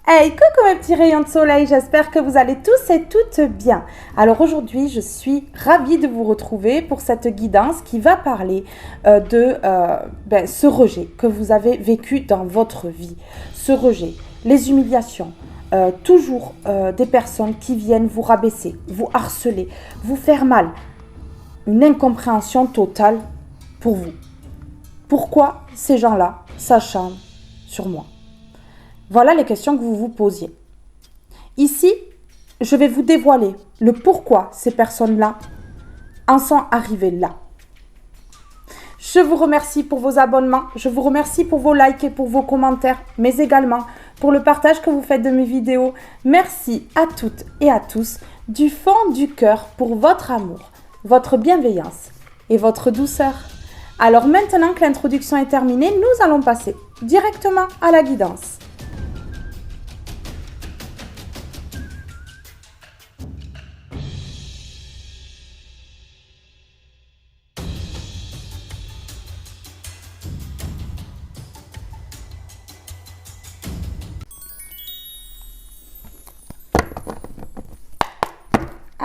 Hey, coucou mes petits rayons de soleil, j'espère que vous allez tous et toutes bien. Alors aujourd'hui, je suis ravie de vous retrouver pour cette guidance qui va parler de ce rejet que vous avez vécu dans votre vie. Ce rejet, les humiliations, toujours des personnes qui viennent vous rabaisser, vous harceler, vous faire mal. Une incompréhension totale pour vous. Pourquoi ces gens-là s'acharnent sur moi? Voilà les questions que vous vous posiez. Ici, je vais vous dévoiler le pourquoi ces personnes-là en sont arrivées là. Je vous remercie pour vos abonnements, je vous remercie pour vos likes et pour vos commentaires, mais également pour le partage que vous faites de mes vidéos. Merci à toutes et à tous du fond du cœur pour votre amour, votre bienveillance et votre douceur. Alors maintenant que l'introduction est terminée, nous allons passer directement à la guidance.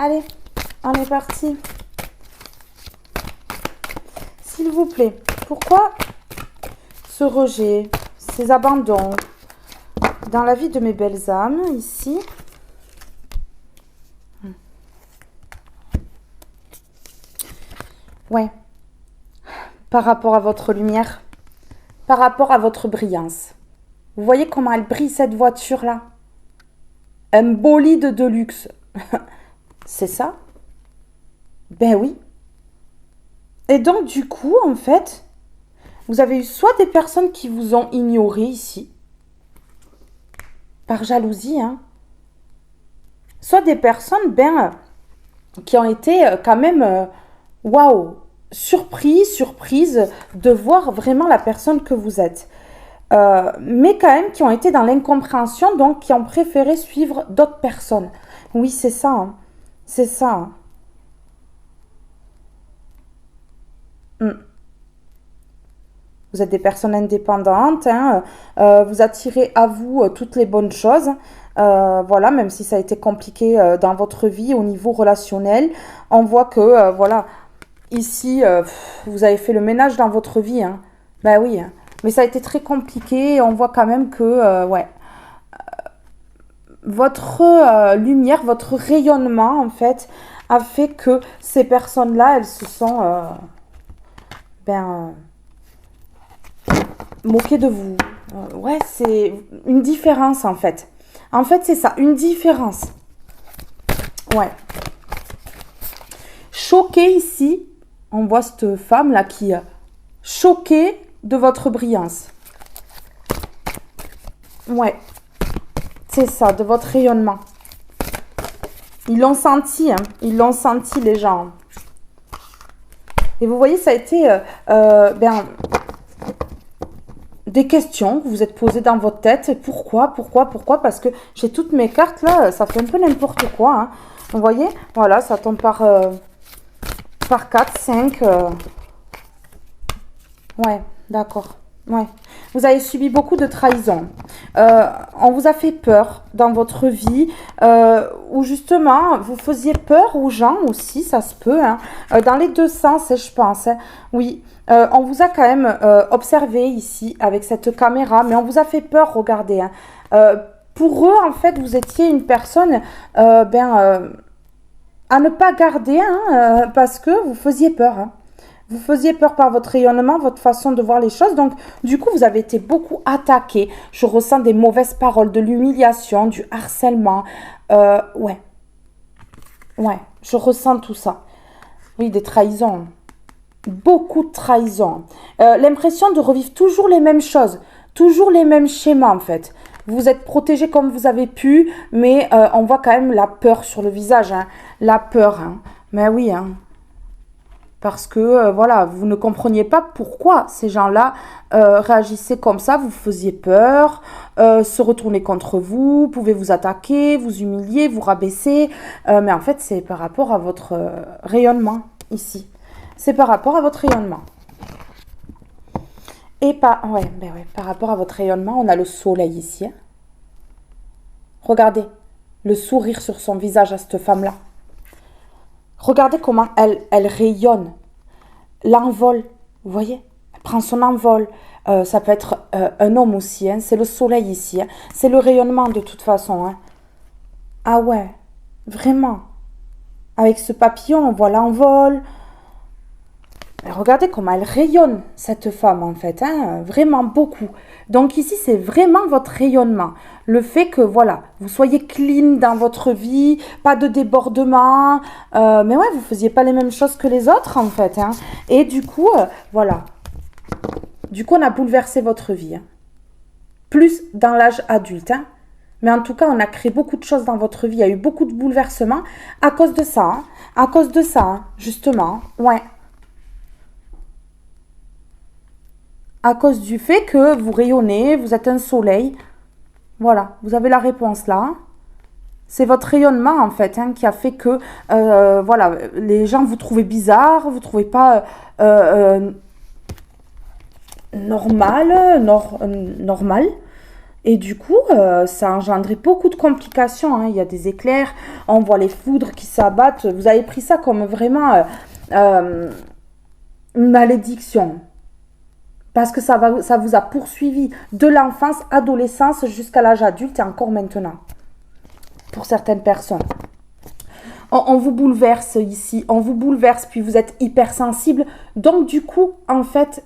Allez, on est parti. S'il vous plaît, pourquoi ce rejet, ces abandons dans la vie de mes belles âmes ici? Ouais, par rapport à votre lumière, par rapport à votre brillance. Vous voyez comment elle brille cette voiture-là? Un bolide de luxe. C'est ça? Ben oui. Et donc, du coup, en fait, vous avez eu soit des personnes qui vous ont ignoré ici, par jalousie, hein, soit des personnes, qui ont été quand même, waouh, surprises de voir vraiment la personne que vous êtes. Mais quand même qui ont été dans l'incompréhension, donc qui ont préféré suivre d'autres personnes. Oui, c'est ça, hein. C'est ça. Vous êtes des personnes indépendantes, hein, vous attirez à vous toutes les bonnes choses. Voilà, même si ça a été compliqué dans votre vie au niveau relationnel. On voit que, voilà, ici, vous avez fait le ménage dans votre vie. Hein. Ben oui, hein. Mais ça a été très compliqué. On voit quand même que, ouais, votre lumière, votre rayonnement, en fait, a fait que ces personnes-là, elles se sont, ben, moquées de vous. Ouais, c'est une différence, en fait. En fait, c'est ça, une différence. Ouais. Choquée ici, on voit cette femme-là qui est choquée de votre brillance. Ouais. C'est ça, de votre rayonnement. Ils l'ont senti, hein. Ils l'ont senti, les gens. Et vous voyez, ça a été des questions que vous êtes posées dans votre tête. Pourquoi? Parce que j'ai toutes mes cartes là, ça fait un peu n'importe quoi. Hein. Vous voyez? Voilà, ça tombe par 4, 5. Ouais, d'accord. Ouais. Vous avez subi beaucoup de trahisons. On vous a fait peur dans votre vie, ou justement, vous faisiez peur aux gens aussi, ça se peut, hein, dans les deux sens, je pense. Hein. Oui, on vous a quand même observé ici avec cette caméra, mais on vous a fait peur, regardez. Hein. Pour eux, en fait, vous étiez une personne, à ne pas garder, hein, parce que vous faisiez peur. Hein. Vous faisiez peur par votre rayonnement, votre façon de voir les choses. Donc, du coup, vous avez été beaucoup attaqué. Je ressens des mauvaises paroles, de l'humiliation, du harcèlement. Ouais. Ouais, je ressens tout ça. Oui, des trahisons. Beaucoup de trahisons. L'impression de revivre toujours les mêmes choses. Toujours les mêmes schémas, en fait. Vous êtes protégé comme vous avez pu, mais on voit quand même la peur sur le visage. Hein. La peur. Hein. Mais oui, hein. Parce que, voilà, vous ne compreniez pas pourquoi ces gens-là réagissaient comme ça, vous faisiez peur, se retourner contre vous, pouvaient vous attaquer, vous humilier, vous rabaisser. Mais en fait, c'est par rapport à votre rayonnement ici. C'est par rapport à votre rayonnement. Et par rapport à votre rayonnement, on a le soleil ici. Hein. Regardez le sourire sur son visage à cette femme-là. Regardez comment elle rayonne. L'envol, vous voyez? Elle prend son envol. Ça peut être un homme aussi, hein. C'est le soleil ici. Hein. C'est le rayonnement de toute façon. Hein. Ah ouais, vraiment. Avec ce papillon, on voit l'envol. Regardez comment elle rayonne, cette femme, en fait. Hein, vraiment beaucoup. Donc ici, c'est vraiment votre rayonnement. Le fait que, voilà, vous soyez clean dans votre vie, pas de débordement. Mais ouais, vous ne faisiez pas les mêmes choses que les autres, en fait. Hein. Et du coup, voilà. Du coup, on a bouleversé votre vie. Hein. Plus dans l'âge adulte. Hein. Mais en tout cas, on a créé beaucoup de choses dans votre vie. Il y a eu beaucoup de bouleversements à cause de ça. Hein. À cause de ça, hein, justement. Ouais. À cause du fait que vous rayonnez, vous êtes un soleil. Voilà, vous avez la réponse là. C'est votre rayonnement en fait hein, qui a fait que voilà, les gens vous trouvent bizarre, vous ne trouvez pas normal. Et du coup, ça a engendré beaucoup de complications. Hein. Il y a des éclairs, on voit les foudres qui s'abattent. Vous avez pris ça comme vraiment une malédiction. Parce que ça vous a poursuivi de l'enfance, adolescence jusqu'à l'âge adulte et encore maintenant. Pour certaines personnes. On vous bouleverse ici, on vous bouleverse, puis vous êtes hypersensible. Donc du coup, en fait,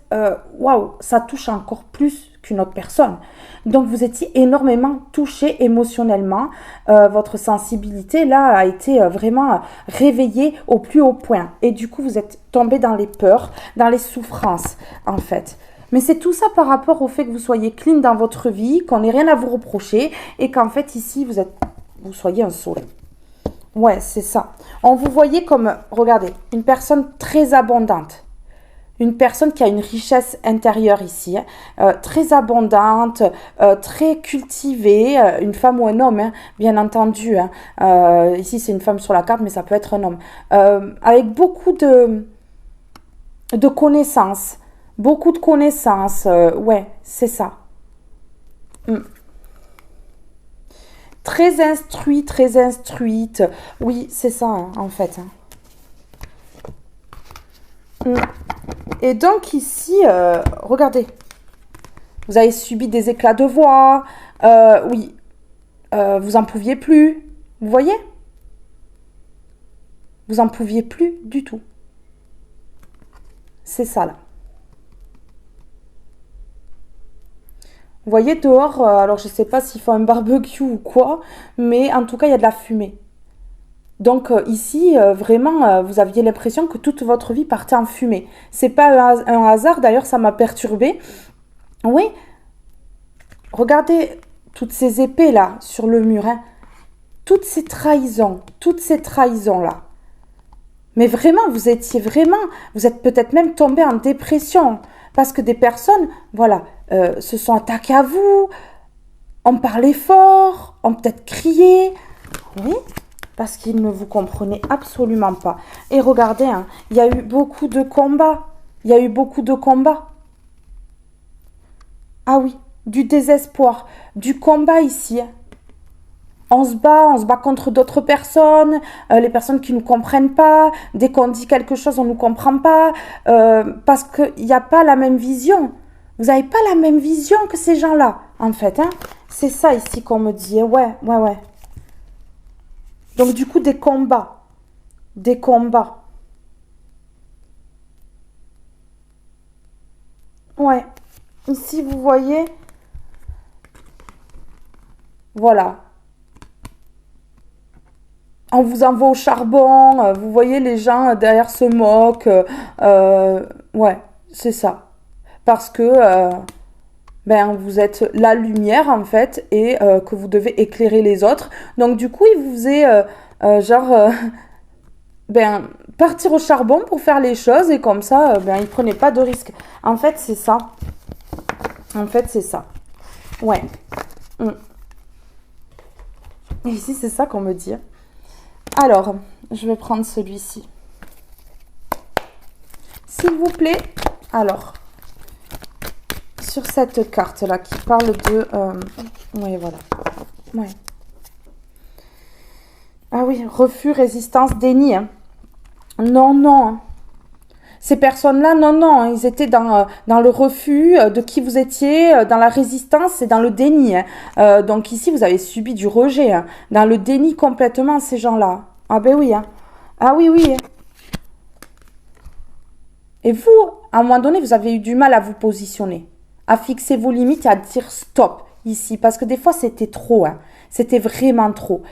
waouh, ça touche encore plus qu'une autre personne. Donc vous étiez énormément touché émotionnellement. Votre sensibilité, là, a été vraiment réveillée au plus haut point. Et du coup, vous êtes tombé dans les peurs, dans les souffrances, en fait. Mais c'est tout ça par rapport au fait que vous soyez clean dans votre vie, qu'on n'ait rien à vous reprocher et qu'en fait ici vous soyez un soleil. Ouais, c'est ça. On vous voyait comme, regardez, une personne très abondante. Une personne qui a une richesse intérieure ici, hein, très abondante, très cultivée, une femme ou un homme, hein, bien entendu. Hein. Ici, c'est une femme sur la carte, mais ça peut être un homme. Avec beaucoup de connaissances. Beaucoup de connaissances, ouais, c'est ça. Très instruite. Oui, c'est ça, hein, en fait. Hein. Et donc ici, regardez. Vous avez subi des éclats de voix. Oui, vous en pouviez plus. Vous voyez? Vous en pouviez plus du tout. C'est ça, là. Vous voyez dehors, alors je ne sais pas s'il faut un barbecue ou quoi, mais en tout cas, il y a de la fumée. Donc ici, vraiment, vous aviez l'impression que toute votre vie partait en fumée. C'est pas un hasard, d'ailleurs, ça m'a perturbée. Oui, regardez toutes ces épées là sur le mur, hein. Toutes ces trahisons là. Mais vraiment, vous êtes peut-être même tombé en dépression. Parce que des personnes, voilà, se sont attaquées à vous, ont parlé fort, ont peut-être crié. Oui, parce qu'ils ne vous comprenaient absolument pas. Et regardez, hein, il y a eu beaucoup de combats. Ah oui, du désespoir, du combat ici. On se bat contre d'autres personnes, les personnes qui ne nous comprennent pas. Dès qu'on dit quelque chose, on ne nous comprend pas. Parce qu'il n'y a pas la même vision. Vous n'avez pas la même vision que ces gens-là, en fait. Hein. C'est ça ici qu'on me dit. Ouais. Donc du coup, des combats. Ouais. Ici, vous voyez. Voilà. On vous envoie au charbon, vous voyez les gens derrière se moquent, ouais, c'est ça. Parce que vous êtes la lumière en fait et que vous devez éclairer les autres. Donc du coup, il vous faisait partir au charbon pour faire les choses et comme ça, il prenait pas de risques. En fait, c'est ça. Ouais. Et ici, c'est ça qu'on me dit. Alors, je vais prendre celui-ci. S'il vous plaît, alors, sur cette carte-là qui parle de... oui, voilà. Ouais. Ah oui, refus, résistance, déni. Hein. Non, non. Hein. Ces personnes-là, non, non, ils étaient dans le refus de qui vous étiez, dans la résistance et dans le déni. Hein. Donc ici, vous avez subi du rejet, hein. Dans le déni complètement, ces gens-là. Ah ben oui, hein. Ah oui, oui. Hein. Et vous, à un moment donné, vous avez eu du mal à vous positionner, à fixer vos limites et à dire stop ici, parce que des fois, c'était trop, hein. C'était vraiment trop.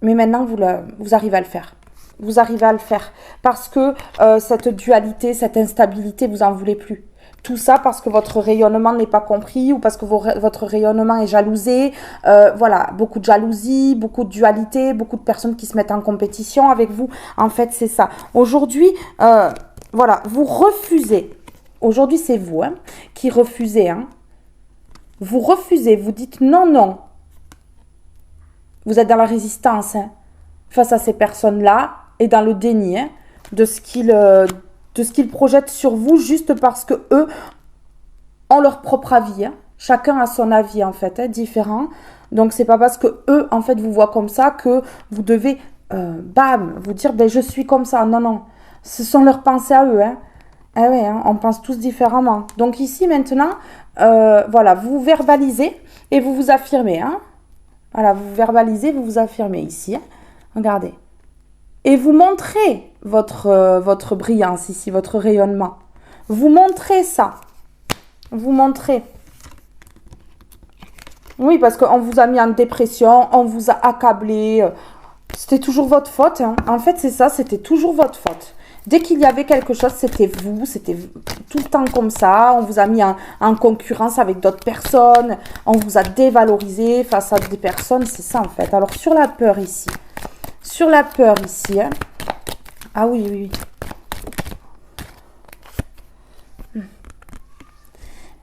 Mais maintenant, vous arrivez à le faire. Vous arrivez à le faire. Parce que cette dualité, cette instabilité, vous en voulez plus. Tout ça parce que votre rayonnement n'est pas compris ou parce que votre rayonnement est jalousé. Voilà, beaucoup de jalousie, beaucoup de dualité, beaucoup de personnes qui se mettent en compétition avec vous. En fait, c'est ça. Aujourd'hui, voilà, vous refusez. Aujourd'hui, c'est vous hein, qui refusez. Hein. Vous refusez, vous dites non, non. Vous êtes dans la résistance hein, face à ces personnes-là et dans le déni hein, de ce qu'ils projettent sur vous juste parce que eux ont leur propre avis. Hein. Chacun a son avis en fait, hein, différent. Donc c'est pas parce que eux en fait vous voient comme ça que vous devez bam vous dire ben je suis comme ça. Non non, ce sont leurs pensées à eux. Hein. Ah ouais, hein, on pense tous différemment. Donc ici maintenant, voilà, vous verbalisez et vous vous affirmez. Hein. Voilà, vous verbalisez, vous vous affirmez ici. Hein. Regardez. Et vous montrez votre brillance ici, votre rayonnement. Vous montrez ça. Vous montrez. Oui, parce qu'on vous a mis en dépression, on vous a accablé. C'était toujours votre faute. Hein. En fait, c'est ça, c'était toujours votre faute. Dès qu'il y avait quelque chose, c'était tout le temps comme ça. On vous a mis en concurrence avec d'autres personnes. On vous a dévalorisé face à des personnes. C'est ça, en fait. Alors, sur la peur ici. Sur la peur ici. Hein. Ah oui, oui, oui.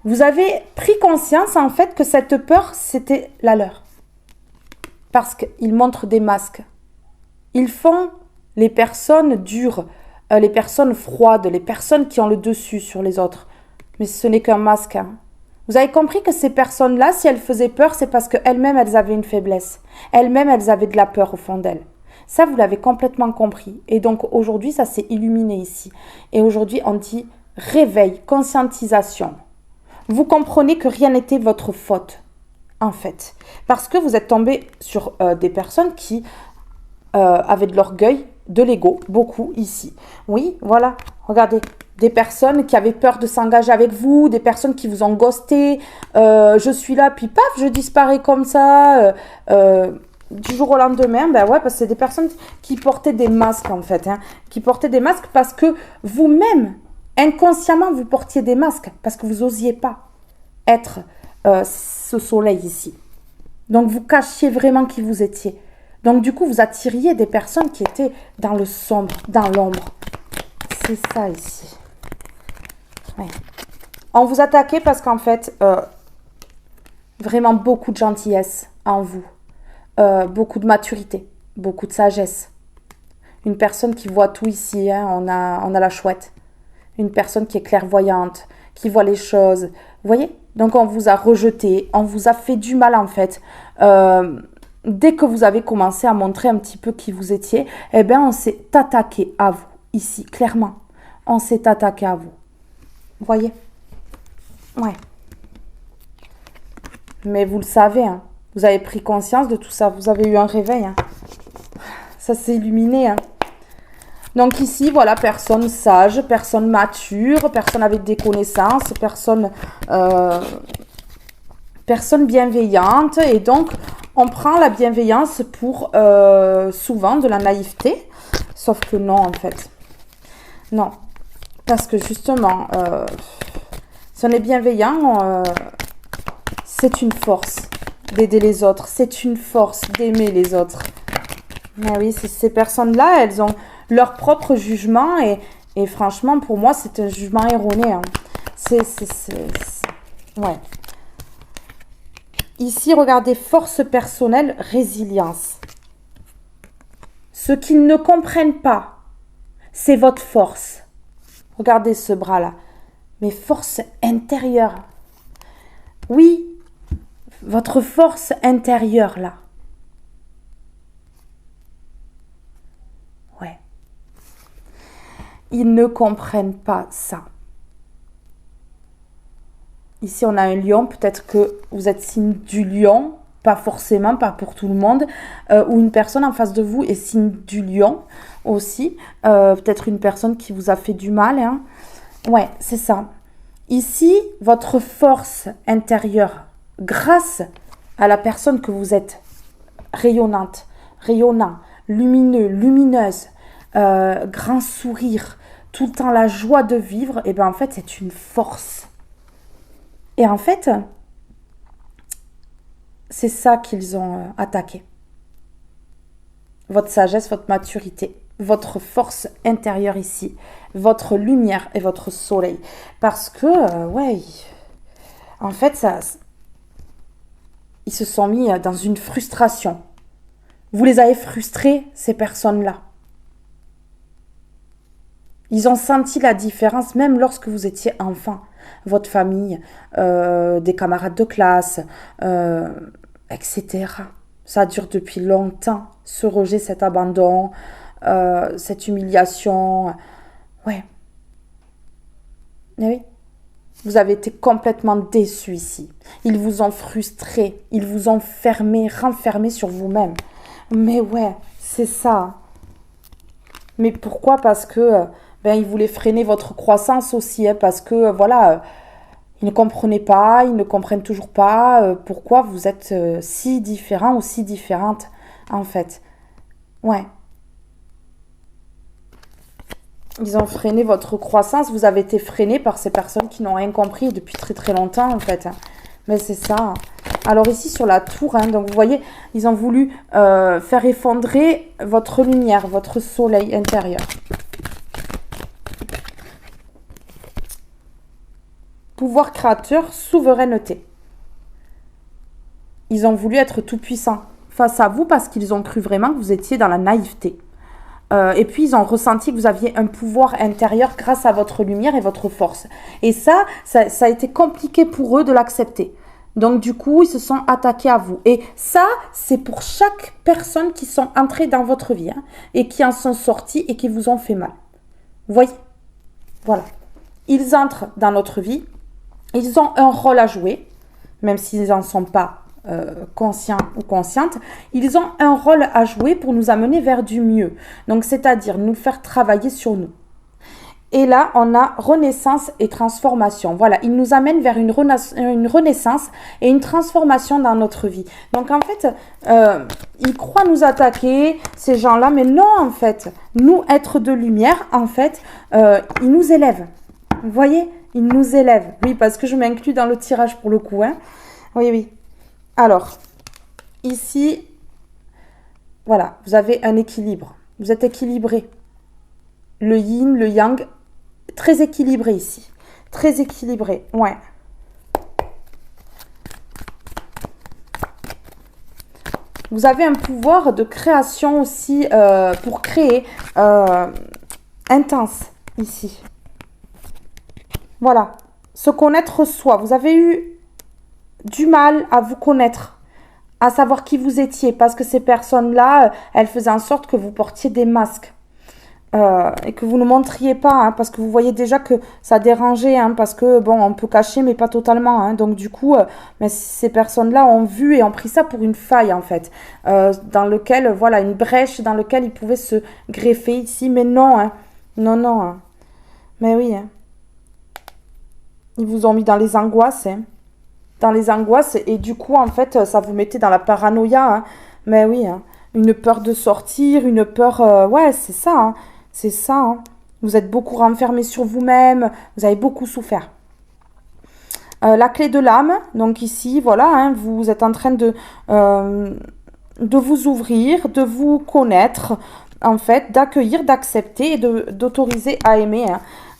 Vous avez pris conscience, en fait, que cette peur, c'était la leur. Parce qu'ils montrent des masques. Ils font les personnes dures, les personnes froides, les personnes qui ont le dessus sur les autres. Mais ce n'est qu'un masque. Hein. Vous avez compris que ces personnes-là, si elles faisaient peur, c'est parce qu'elles-mêmes, elles avaient une faiblesse. Elles-mêmes, elles avaient de la peur au fond d'elles. Ça, vous l'avez complètement compris. Et donc, aujourd'hui, ça s'est illuminé ici. Et aujourd'hui, on dit réveil, conscientisation. Vous comprenez que rien n'était votre faute, en fait. Parce que vous êtes tombé sur des personnes qui avaient de l'orgueil, de l'ego, beaucoup ici. Oui, voilà, regardez, des personnes qui avaient peur de s'engager avec vous, des personnes qui vous ont ghosté, je suis là, puis paf, je disparais comme ça, du jour au lendemain, ben ouais, parce que c'est des personnes qui portaient des masques en fait, hein, qui portaient des masques parce que vous-même, inconsciemment, vous portiez des masques, parce que vous n'osiez pas être ce soleil ici. Donc vous cachiez vraiment qui vous étiez. Donc du coup, vous attiriez des personnes qui étaient dans le sombre, dans l'ombre. C'est ça ici. Ouais. On vous attaquait parce qu'en fait, vraiment beaucoup de gentillesse en vous. Beaucoup de maturité, beaucoup de sagesse. Une personne qui voit tout ici, hein, on a la chouette. Une personne qui est clairvoyante, qui voit les choses. Vous voyez? Donc on vous a rejeté, on vous a fait du mal en fait. Dès que vous avez commencé à montrer un petit peu qui vous étiez, eh bien on s'est attaqué à vous, ici, clairement. On s'est attaqué à vous. Vous voyez? Ouais. Mais vous le savez, hein. Vous avez pris conscience de tout ça. Vous avez eu un réveil. Hein. Ça s'est illuminé. Hein. Donc ici, voilà, personne sage, personne mature, personne avec des connaissances, personne bienveillante. Et donc, on prend la bienveillance pour souvent de la naïveté. Sauf que non, en fait. Non. Parce que justement, si on est bienveillant, c'est une force d'aider les autres. C'est une force d'aimer les autres. Mais oui, ces personnes-là, elles ont leur propre jugement et franchement, pour moi, c'est un jugement erroné. Hein. Ouais. Ici, regardez, force personnelle, résilience. Ce qu'ils ne comprennent pas, c'est votre force. Regardez ce bras-là. Mais force intérieure. Oui, votre force intérieure, là. Ils ne comprennent pas ça. Ici, on a un lion. Peut-être que vous êtes signe du lion. Pas forcément, pas pour tout le monde. Ou une personne en face de vous est signe du lion aussi. Peut-être une personne qui vous a fait du mal. Hein. Ouais, c'est ça. Ici, votre force intérieure, grâce à la personne que vous êtes, rayonnante, rayonnant, lumineux, lumineuse, grand sourire, tout le temps la joie de vivre, et bien en fait, c'est une force. Et en fait, c'est ça qu'ils ont attaqué. Votre sagesse, votre maturité, votre force intérieure ici, votre lumière et votre soleil. Parce que, ouais, en fait, ils se sont mis dans une frustration. Vous les avez frustrés, ces personnes-là. Ils ont senti la différence même lorsque vous étiez enfant. Votre famille, des camarades de classe, etc. Ça dure depuis longtemps, ce rejet, cet abandon, cette humiliation. Ouais. Eh oui. Vous avez été complètement déçus ici. Ils vous ont frustré, ils vous ont fermé, renfermé sur vous-même. Mais ouais, c'est ça. Mais pourquoi? Parce que ils voulaient freiner votre croissance aussi, hein, parce que voilà, ils ne comprenaient pas, ils ne comprennent toujours pas pourquoi vous êtes si différents ou si différentes, en fait. Ouais. Ils ont freiné votre croissance, vous avez été freiné par ces personnes qui n'ont rien compris depuis très très longtemps, en fait. Mais c'est ça. Alors ici sur la tour, hein, donc vous voyez, ils ont voulu faire effondrer votre lumière, votre soleil intérieur. Pouvoir créateur, souveraineté. Ils ont voulu être tout-puissants face à vous parce qu'ils ont cru vraiment que vous étiez dans la naïveté. Et puis, ils ont ressenti que vous aviez un pouvoir intérieur grâce à votre lumière et votre force. Et ça a été compliqué pour eux de l'accepter. Donc, du coup, ils se sont attaqués à vous. Et ça, c'est pour chaque personne qui sont entrées dans votre vie hein, et qui en sont sorties et qui vous ont fait mal. Vous voyez? Voilà. Ils entrent dans notre vie. Ils ont un rôle à jouer, même s'ils n'en sont pas conscients ou conscientes. Ils ont un rôle à jouer pour nous amener vers du mieux. Donc, c'est-à-dire nous faire travailler sur nous. Et là, on a renaissance et transformation. Voilà, ils nous amènent vers une renaissance et une transformation dans notre vie. Donc, en fait, ils croient nous attaquer, ces gens-là, mais non, en fait. Nous, êtres de lumière, en fait, ils nous élèvent. Vous voyez? Ils nous élèvent. Oui, parce que je m'inclus dans le tirage pour le coup. Hein. Oui, oui. Alors, ici, voilà, vous avez un équilibre. Vous êtes équilibré. Le yin, le yang, très équilibré ici. Très équilibré, ouais. Vous avez un pouvoir de création aussi pour créer intense ici. Voilà, se connaître soi. Vous avez eu du mal à vous connaître, à savoir qui vous étiez, parce que ces personnes-là, elles faisaient en sorte que vous portiez des masques et que vous ne montriez pas, hein, parce que vous voyez déjà que ça dérangeait, hein, parce que, bon, on peut cacher, mais pas totalement. Hein, donc, du coup, mais ces personnes-là ont vu et ont pris ça pour une faille, en fait, dans lequel, voilà, une brèche dans laquelle ils pouvaient se greffer ici, mais non, hein, non, non, hein, mais oui, hein. Ils vous ont mis dans les angoisses, hein. Dans les angoisses, et du coup, en fait, ça vous mettait dans la paranoïa, hein. Mais oui, hein. Une peur de sortir, une peur... ouais, c'est ça, hein. C'est ça, hein. Vous êtes beaucoup renfermé sur vous-même, vous avez beaucoup souffert. La clé de l'âme, donc ici, voilà, hein, vous êtes en train de vous ouvrir, de vous connaître, en fait, d'accueillir, d'accepter et d'autoriser à aimer.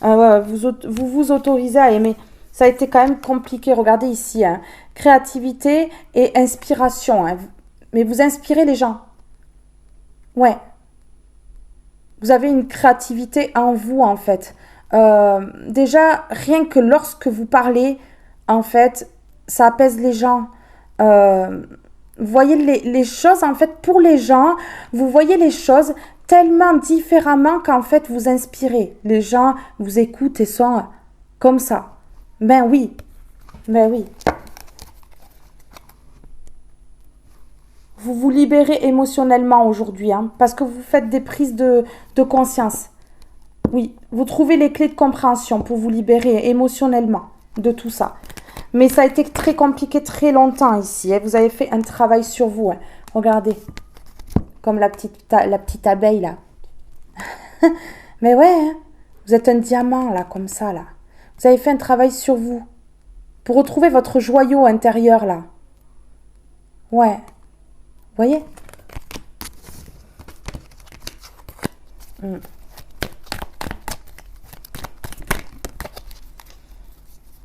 Hein. Vous autorisez à aimer. Ça a été quand même compliqué. Regardez ici. Hein. Créativité et inspiration. Hein. Mais vous inspirez les gens. Ouais. Vous avez une créativité en vous, en fait. Déjà, rien que lorsque vous parlez, en fait, ça apaise les gens. Vous voyez les choses, en fait, pour les gens. Vous voyez les choses tellement différemment qu'en fait, vous inspirez. Les gens vous écoutent et sont comme ça. Ben oui. Ben oui. Vous vous libérez émotionnellement aujourd'hui, hein, parce que vous faites des prises de conscience. Oui, vous trouvez les clés de compréhension pour vous libérer émotionnellement de tout ça. Mais ça a été très compliqué très longtemps ici. Hein. Vous avez fait un travail sur vous. Hein. Regardez, comme la petite abeille là. Mais ouais, hein, vous êtes un diamant là, comme ça là. Vous avez fait un travail sur vous pour retrouver votre joyau intérieur là. Ouais, vous voyez?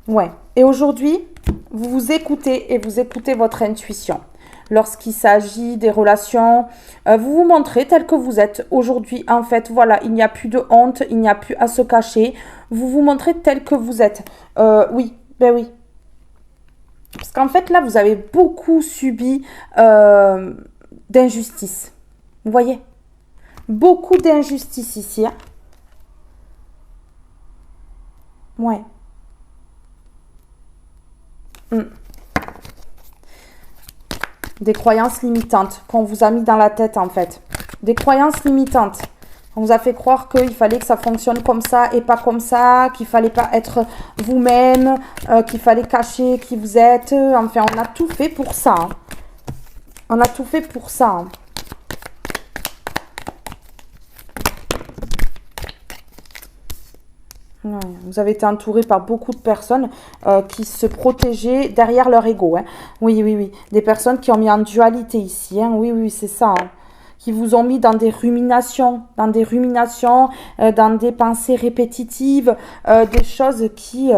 Ouais. Et aujourd'hui, vous vous écoutez et vous écoutez votre intuition. Lorsqu'il s'agit des relations, vous vous montrez tel que vous êtes. Aujourd'hui, en fait, voilà, il n'y a plus de honte, il n'y a plus à se cacher. Vous vous montrez tel que vous êtes. Oui, ben oui. Parce qu'en fait, là, vous avez beaucoup subi d'injustice. Vous voyez? Beaucoup d'injustice ici. Hein. Ouais. Des croyances limitantes qu'on vous a mis dans la tête en fait. Des croyances limitantes. On vous a fait croire qu'il fallait que ça fonctionne comme ça et pas comme ça, qu'il fallait pas être vous-même, qu'il fallait cacher qui vous êtes. Enfin, on a tout fait pour ça. Hein. On a tout fait pour ça. Hein. Ouais, vous avez été entouré par beaucoup de personnes qui se protégeaient derrière leur ego. Hein. Oui, oui, oui. Des personnes qui ont mis en dualité ici. Hein. Oui, oui, c'est ça. Hein. Qui vous ont mis dans des ruminations, dans des pensées répétitives, des choses qui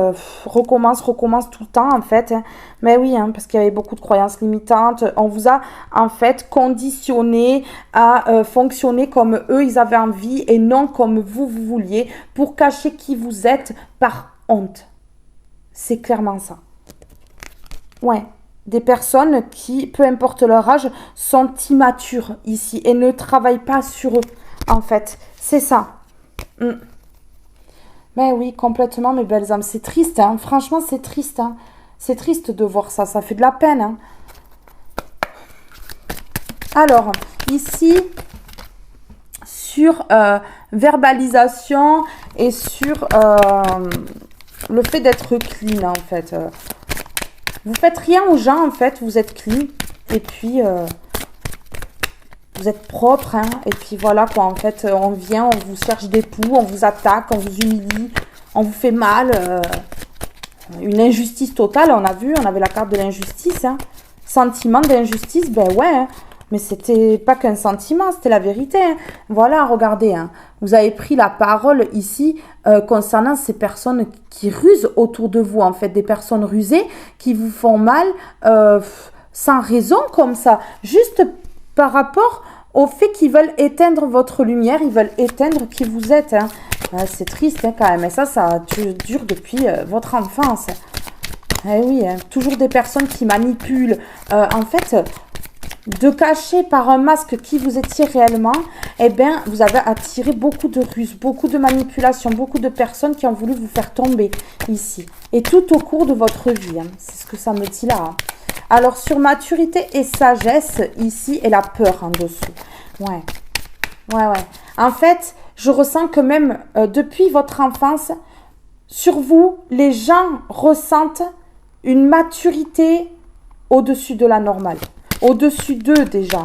recommencent tout le temps en fait. Hein. Mais oui, hein, parce qu'il y avait beaucoup de croyances limitantes. On vous a en fait conditionné à fonctionner comme eux, ils avaient envie et non comme vous vouliez pour cacher qui vous êtes par honte. C'est clairement ça. Ouais. Des personnes qui, peu importe leur âge, sont immatures ici et ne travaillent pas sur eux, en fait. C'est ça. Ben oui, complètement, mes belles âmes. C'est triste, hein. Franchement, c'est triste. Hein. C'est triste de voir ça. Ça fait de la peine. Hein. Alors, ici, sur verbalisation et sur le fait d'être clean, en fait. Vous faites rien aux gens, en fait, vous êtes clean. Et puis, vous êtes propre, hein. Et puis voilà, quoi, en fait, on vient, on vous cherche des poux, on vous attaque, on vous humilie, on vous fait mal. Une injustice totale, on a vu, on avait la carte de l'injustice. Hein. Sentiment d'injustice, ben ouais, hein. Mais c'était pas qu'un sentiment, c'était la vérité. Hein. Voilà, regardez, hein. Vous avez pris la parole ici concernant ces personnes qui rusent autour de vous, en fait, des personnes rusées qui vous font mal sans raison comme ça, juste par rapport au fait qu'ils veulent éteindre votre lumière, ils veulent éteindre qui vous êtes. Hein. C'est triste hein, quand même, et ça dure depuis votre enfance. Eh oui, hein. Toujours des personnes qui manipulent. En fait... de cacher par un masque qui vous étiez réellement, eh bien, vous avez attiré beaucoup de ruses, beaucoup de manipulations, beaucoup de personnes qui ont voulu vous faire tomber ici. Et tout au cours de votre vie, hein. C'est ce que ça me dit là. Hein. Alors, sur maturité et sagesse, ici, et la peur en dessous. Ouais. Ouais, ouais. En fait, je ressens que même depuis votre enfance, sur vous, les gens ressentent une maturité au-dessus de la normale. Au-dessus d'eux déjà.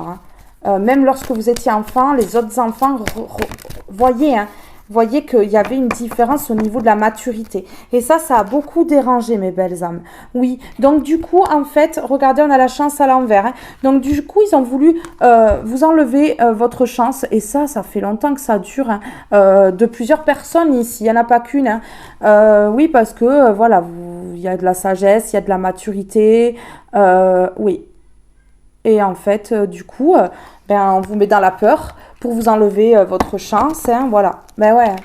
Hein. Même lorsque vous étiez enfant, les autres enfants voyaient qu'il y avait une différence au niveau de la maturité. Et ça a beaucoup dérangé mes belles âmes. Oui, donc du coup, en fait, regardez, on a la chance à l'envers. Hein. Donc du coup, ils ont voulu vous enlever votre chance. Et ça fait longtemps que ça dure. Hein. De plusieurs personnes ici, il n'y en a pas qu'une. Hein. Oui, parce que, voilà, il y a de la sagesse, il y a de la maturité. Oui. Et en fait, du coup, on vous met dans la peur pour vous enlever votre chance. Hein, voilà. Ben ouais.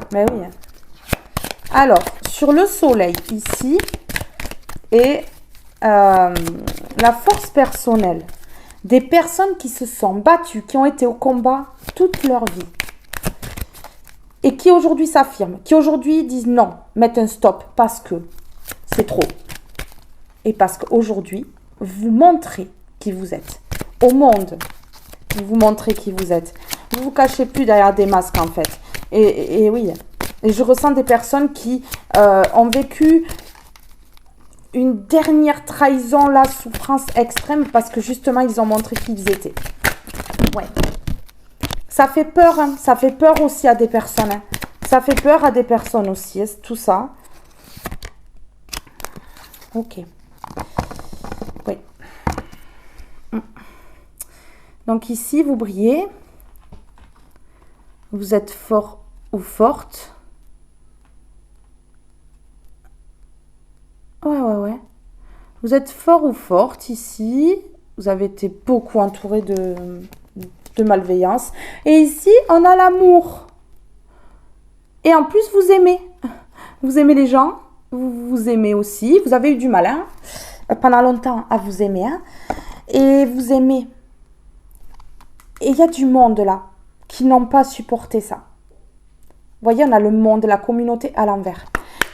Ben oui. Alors, sur le soleil ici, et la force personnelle. Des personnes qui se sont battues, qui ont été au combat toute leur vie. Et qui aujourd'hui s'affirment, qui aujourd'hui disent non, mettent un stop parce que c'est trop. Et parce qu'aujourd'hui, vous montrez qui vous êtes. Au monde, vous montrez qui vous êtes. Vous vous cachez plus derrière des masques en fait. Et oui, et je ressens des personnes qui ont vécu une dernière trahison, la souffrance extrême parce que justement ils ont montré qui ils étaient. Ouais. Ça fait peur, hein. Ça fait peur aussi à des personnes. Hein. Ça fait peur à des personnes aussi, hein, tout ça. Ok. Oui. Donc ici, vous brillez. Vous êtes fort ou forte. Ouais. Vous êtes fort ou forte ici. Vous avez été beaucoup entouré de malveillance. Et ici, on a l'amour. Et en plus, vous aimez. Vous aimez les gens. Vous aimez aussi. Vous avez eu du mal, hein, pendant longtemps, à vous aimer. Hein, et vous aimez. Et il y a du monde là, qui n'ont pas supporté ça. Vous voyez, on a le monde, la communauté à l'envers.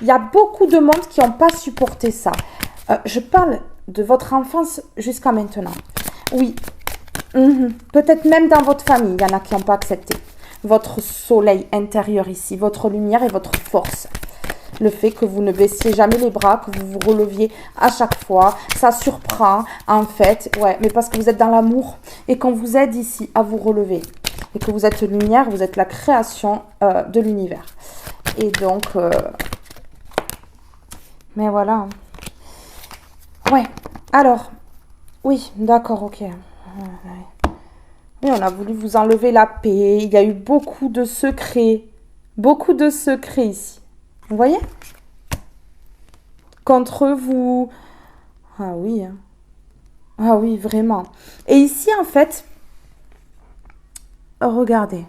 Il y a beaucoup de monde qui n'ont pas supporté ça. Je parle de votre enfance jusqu'à maintenant. Oui. Peut-être même dans votre famille, il y en a qui n'ont pas accepté. Votre soleil intérieur ici, votre lumière et votre force. Le fait que vous ne baissiez jamais les bras, que vous vous releviez à chaque fois, ça surprend en fait. Ouais, mais parce que vous êtes dans l'amour et qu'on vous aide ici à vous relever. Et que vous êtes lumière, vous êtes la création de l'univers. Et donc, mais voilà. Ouais, alors, oui, d'accord, ok. Oui, on a voulu vous enlever la paix. Il y a eu beaucoup de secrets. Beaucoup de secrets ici. Vous voyez? Contre vous. Ah oui. Hein. Ah oui, vraiment. Et ici, en fait, regardez.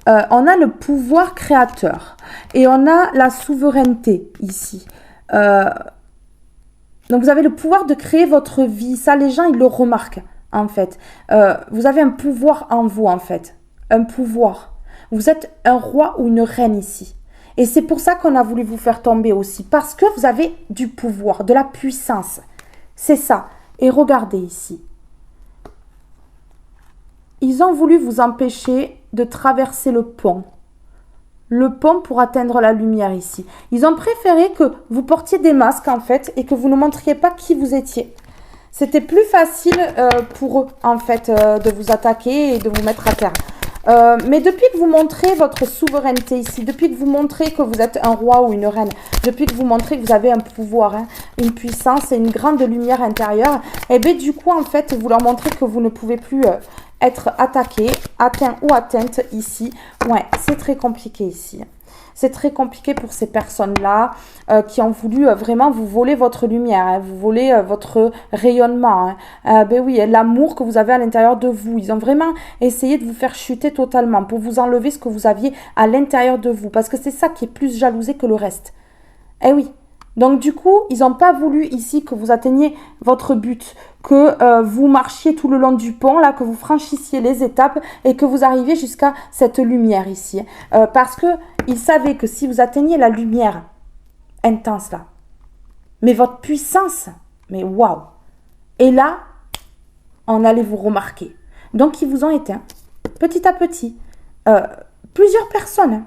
On a le pouvoir créateur. Et on a la souveraineté ici. Donc, vous avez le pouvoir de créer votre vie. Ça, les gens, ils le remarquent, en fait. Vous avez un pouvoir en vous, en fait. Un pouvoir. Vous êtes un roi ou une reine ici. Et c'est pour ça qu'on a voulu vous faire tomber aussi. Parce que vous avez du pouvoir, de la puissance. C'est ça. Et regardez ici. Ils ont voulu vous empêcher de traverser le pont. Le pont pour atteindre la lumière ici. Ils ont préféré que vous portiez des masques en fait et que vous ne montriez pas qui vous étiez. C'était plus facile pour eux en fait de vous attaquer et de vous mettre à terre. Mais depuis que vous montrez votre souveraineté ici, depuis que vous montrez que vous êtes un roi ou une reine, depuis que vous montrez que vous avez un pouvoir, hein, une puissance et une grande lumière intérieure, et bien du coup en fait vous leur montrez que vous ne pouvez plus être attaqué, atteint ou atteinte ici. Ouais, c'est très compliqué ici. C'est très compliqué pour ces personnes-là qui ont voulu vraiment vous voler votre lumière, hein, vous voler votre rayonnement. Hein. Ben oui, l'amour que vous avez à l'intérieur de vous. Ils ont vraiment essayé de vous faire chuter totalement pour vous enlever ce que vous aviez à l'intérieur de vous. Parce que c'est ça qui est plus jalousé que le reste. Eh oui. Donc du coup, ils n'ont pas voulu ici que vous atteigniez votre but, que vous marchiez tout le long du pont, là, que vous franchissiez les étapes et que vous arriviez jusqu'à cette lumière ici. Parce que ils savaient que si vous atteigniez la lumière intense là, mais votre puissance, mais waouh. Et là, on allait vous remarquer. Donc ils vous ont éteint, petit à petit, plusieurs personnes. Hein.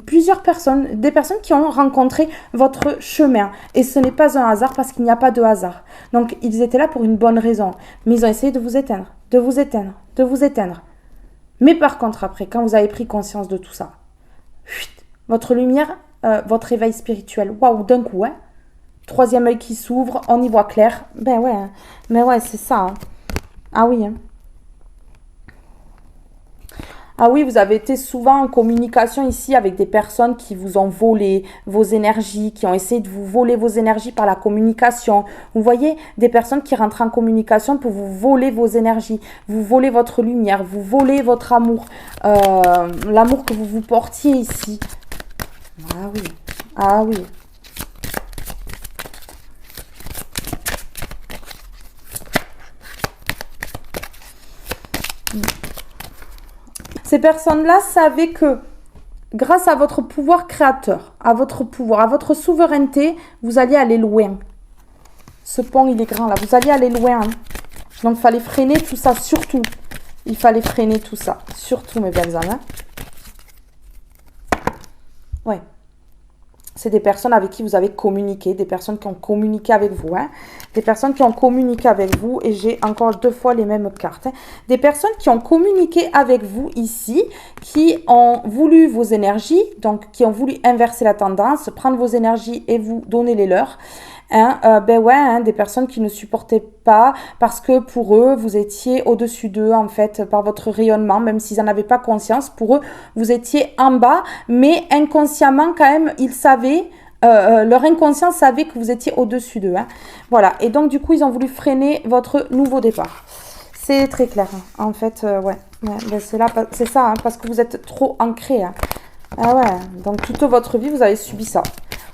Plusieurs personnes, des personnes qui ont rencontré votre chemin. Et ce n'est pas un hasard parce qu'il n'y a pas de hasard. Donc, ils étaient là pour une bonne raison. Mais ils ont essayé de vous éteindre, de vous éteindre, de vous éteindre. Mais par contre, après, quand vous avez pris conscience de tout ça, votre lumière, votre éveil spirituel, waouh, d'un coup, hein, troisième œil qui s'ouvre, on y voit clair. Ben ouais, hein. Mais ouais, c'est ça. Hein. Ah oui, hein. Ah oui, vous avez été souvent en communication ici avec des personnes qui vous ont volé vos énergies, qui ont essayé de vous voler vos énergies par la communication. Vous voyez, des personnes qui rentrent en communication pour vous voler vos énergies, vous voler votre lumière, vous voler votre amour, l'amour que vous vous portiez ici. Ah oui, ah oui. Ces personnes-là savaient que grâce à votre pouvoir créateur, à votre pouvoir, à votre souveraineté, vous alliez aller loin. Ce pont, il est grand là. Vous alliez aller loin. Hein. Donc, il fallait freiner tout ça, surtout. Il fallait freiner tout ça. Surtout, mes belles âmes. Hein. Ouais. C'est des personnes avec qui vous avez communiqué, des personnes qui ont communiqué avec vous, hein. Des personnes qui ont communiqué avec vous, et j'ai encore 2 fois les mêmes cartes. Hein. Des personnes qui ont communiqué avec vous ici, qui ont voulu vos énergies, donc qui ont voulu inverser la tendance, prendre vos énergies et vous donner les leurs. Hein, ben ouais, hein, des personnes qui ne supportaient pas parce que pour eux, vous étiez au-dessus d'eux en fait par votre rayonnement, même s'ils n'en avaient pas conscience. Pour eux, vous étiez en bas, mais inconsciemment quand même, ils savaient, leur inconscient savait que vous étiez au-dessus d'eux. Hein. Voilà, et donc du coup, ils ont voulu freiner votre nouveau départ. C'est très clair, hein. En fait, ouais ben c'est là, c'est ça, hein, parce que vous êtes trop ancré. Hein. Ah ouais, donc toute votre vie, vous avez subi ça.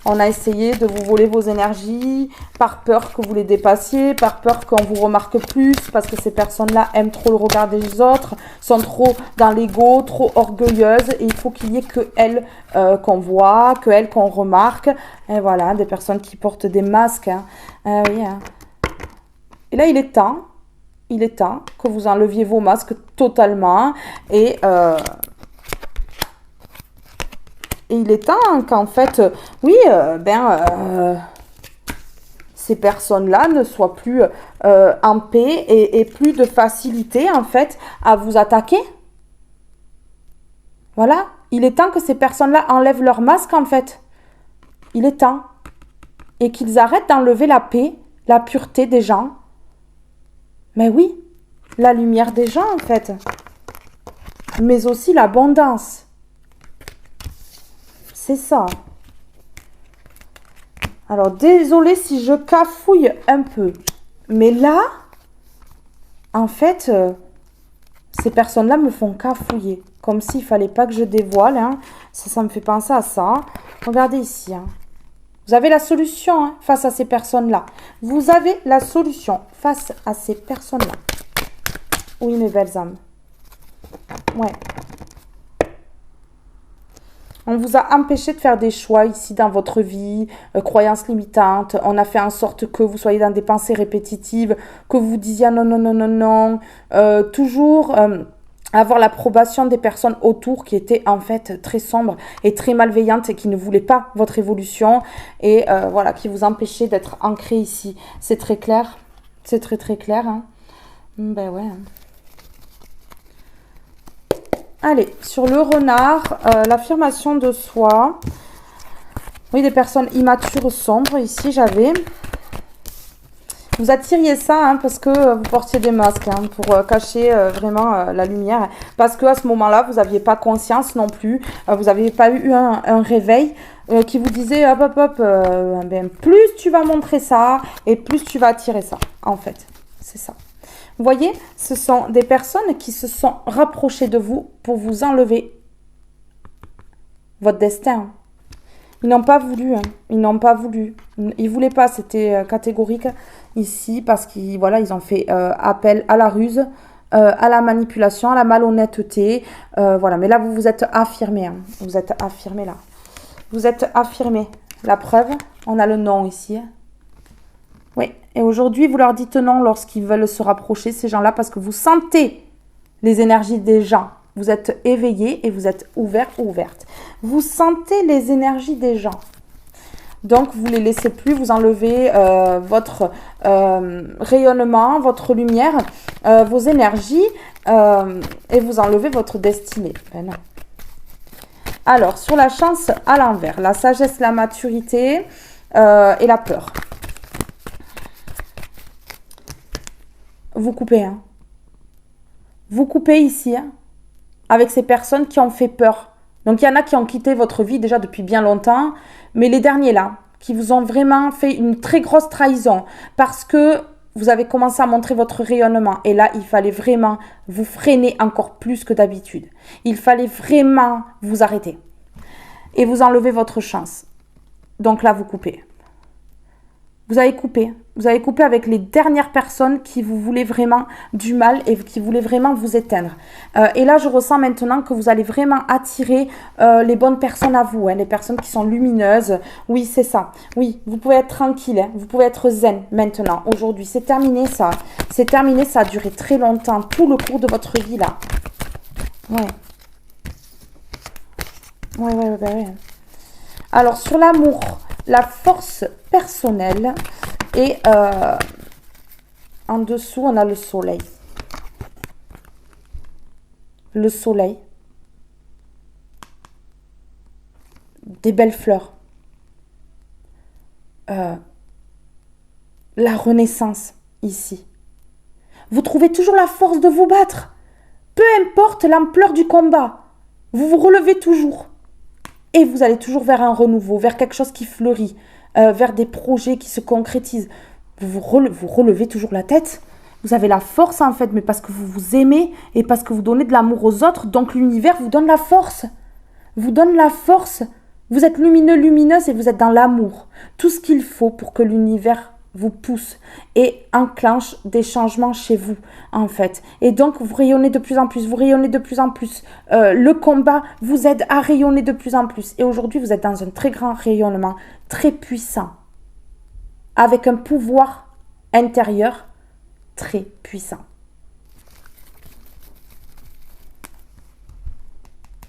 On a essayé de vous voler vos énergies par peur que vous les dépassiez, par peur qu'on vous remarque plus, parce que ces personnes-là aiment trop le regard des autres, sont trop dans l'ego, trop orgueilleuses, et il faut qu'il y ait que elles qu'on voit, que elles qu'on remarque. Et voilà, des personnes qui portent des masques. Hein. Oui, hein. Et là, il est temps que vous enleviez vos masques totalement, et il est temps qu'en fait, oui, ces personnes-là ne soient plus en paix et plus de facilité, en fait, à vous attaquer. Voilà. Il est temps que ces personnes-là enlèvent leur masque, en fait. Il est temps. Et qu'ils arrêtent d'enlever la paix, la pureté des gens. Mais oui, la lumière des gens, en fait. Mais aussi l'abondance. C'est ça. Alors, désolée si je cafouille un peu. Mais là, en fait, ces personnes-là me font cafouiller. Comme s'il ne fallait pas que je dévoile. Hein. Ça me fait penser à ça. Regardez ici. Hein. Vous avez la solution hein, face à ces personnes-là. Vous avez la solution face à ces personnes-là. Oui, mes belles âmes. Ouais. On vous a empêché de faire des choix ici dans votre vie, croyances limitantes. On a fait en sorte que vous soyez dans des pensées répétitives, que vous disiez non, non, non, non, non. Toujours avoir l'approbation des personnes autour qui étaient en fait très sombres et très malveillantes et qui ne voulaient pas votre évolution et voilà, qui vous empêchaient d'être ancré ici. C'est très clair. C'est très, très clair. Hein. Ben ouais. Allez, sur le renard, l'affirmation de soi. Oui, des personnes immatures sombres. Ici, j'avais. Vous attiriez ça hein, parce que vous portiez des masques hein, pour cacher vraiment la lumière. Parce qu'à ce moment-là, vous n'aviez pas conscience non plus. Vous n'aviez pas eu un réveil qui vous disait hop, hop, hop. Ben, plus tu vas montrer ça et plus tu vas attirer ça. En fait, c'est ça. Vous voyez, ce sont des personnes qui se sont rapprochées de vous pour vous enlever votre destin. Ils n'ont pas voulu. Hein. Ils n'ont pas voulu. Ils ne voulaient pas. C'était catégorique ici parce qu'ils voilà, ils ont fait appel à la ruse, à la manipulation, à la malhonnêteté. Voilà. Mais là, vous vous êtes affirmé. Hein. Vous êtes affirmé là. Vous êtes affirmé. La preuve, on a le non ici. Oui, et aujourd'hui, vous leur dites non lorsqu'ils veulent se rapprocher, ces gens-là, parce que vous sentez les énergies des gens. Vous êtes éveillé et vous êtes ouvert ou ouverte. Vous sentez les énergies des gens. Donc, vous ne les laissez plus, vous enlevez votre rayonnement, votre lumière, vos énergies, et vous enlevez votre destinée. Ben non. Alors, sur la chance à l'envers, la sagesse, la maturité et la peur. Vous coupez, hein. Vous coupez ici, hein, avec ces personnes qui ont fait peur. Donc, il y en a qui ont quitté votre vie déjà depuis bien longtemps, mais les derniers là, qui vous ont vraiment fait une très grosse trahison parce que vous avez commencé à montrer votre rayonnement. Et là, il fallait vraiment vous freiner encore plus que d'habitude. Il fallait vraiment vous arrêter et vous enlever votre chance. Donc là, vous coupez. Vous avez coupé. Vous avez coupé avec les dernières personnes qui vous voulaient vraiment du mal et qui voulaient vraiment vous éteindre. Et là, je ressens maintenant que vous allez vraiment attirer les bonnes personnes à vous, hein, les personnes qui sont lumineuses. Oui, c'est ça. Oui, vous pouvez être tranquille, hein, vous pouvez être zen maintenant, aujourd'hui. C'est terminé ça. C'est terminé, ça a duré très longtemps, tout le cours de votre vie là. Ouais. Ouais. Alors, sur l'amour, la force personnelle et en dessous, on a le soleil. Le soleil. Des belles fleurs. La renaissance, ici. Vous trouvez toujours la force de vous battre. Peu importe l'ampleur du combat. Vous vous relevez toujours. Et vous allez toujours vers un renouveau, vers quelque chose qui fleurit, vers des projets qui se concrétisent. Vous relevez toujours la tête. Vous avez la force en fait, mais parce que vous vous aimez et parce que vous donnez de l'amour aux autres, donc l'univers vous donne la force. Vous donne la force. Vous êtes lumineux, lumineuse et vous êtes dans l'amour. Tout ce qu'il faut pour que l'univers vous pousse et enclenche des changements chez vous, en fait. Et donc, vous rayonnez de plus en plus, vous rayonnez de plus en plus. Le combat vous aide à rayonner de plus en plus. Et aujourd'hui, vous êtes dans un très grand rayonnement, très puissant, avec un pouvoir intérieur très puissant.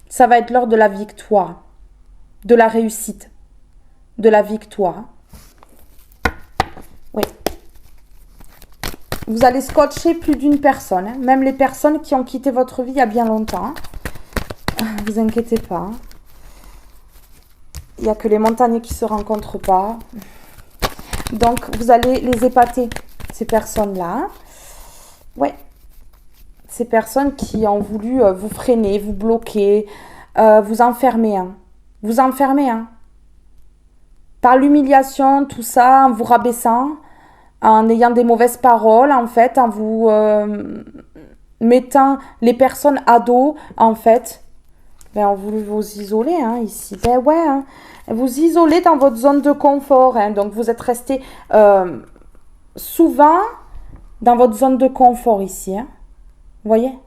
Ça va être l'heure de la victoire, de la réussite, de la victoire. Oui. Vous allez scotcher plus d'une personne, hein. Même les personnes qui ont quitté votre vie il y a bien longtemps. Vous inquiétez pas. Il n'y a que les montagnes qui ne se rencontrent pas. Donc, vous allez les épater, ces personnes-là. Ouais. Ces personnes qui ont voulu vous freiner, vous bloquer, vous enfermer. Hein. Vous enfermer, hein. Par l'humiliation, tout ça, en vous rabaissant, en ayant des mauvaises paroles, en fait, en vous mettant les personnes à dos, en fait. Ben, on voulait vous isoler, hein, ici. Ben ouais, hein. Vous isolez dans votre zone de confort, hein. Donc, vous êtes resté souvent dans votre zone de confort ici, hein. Vous voyez?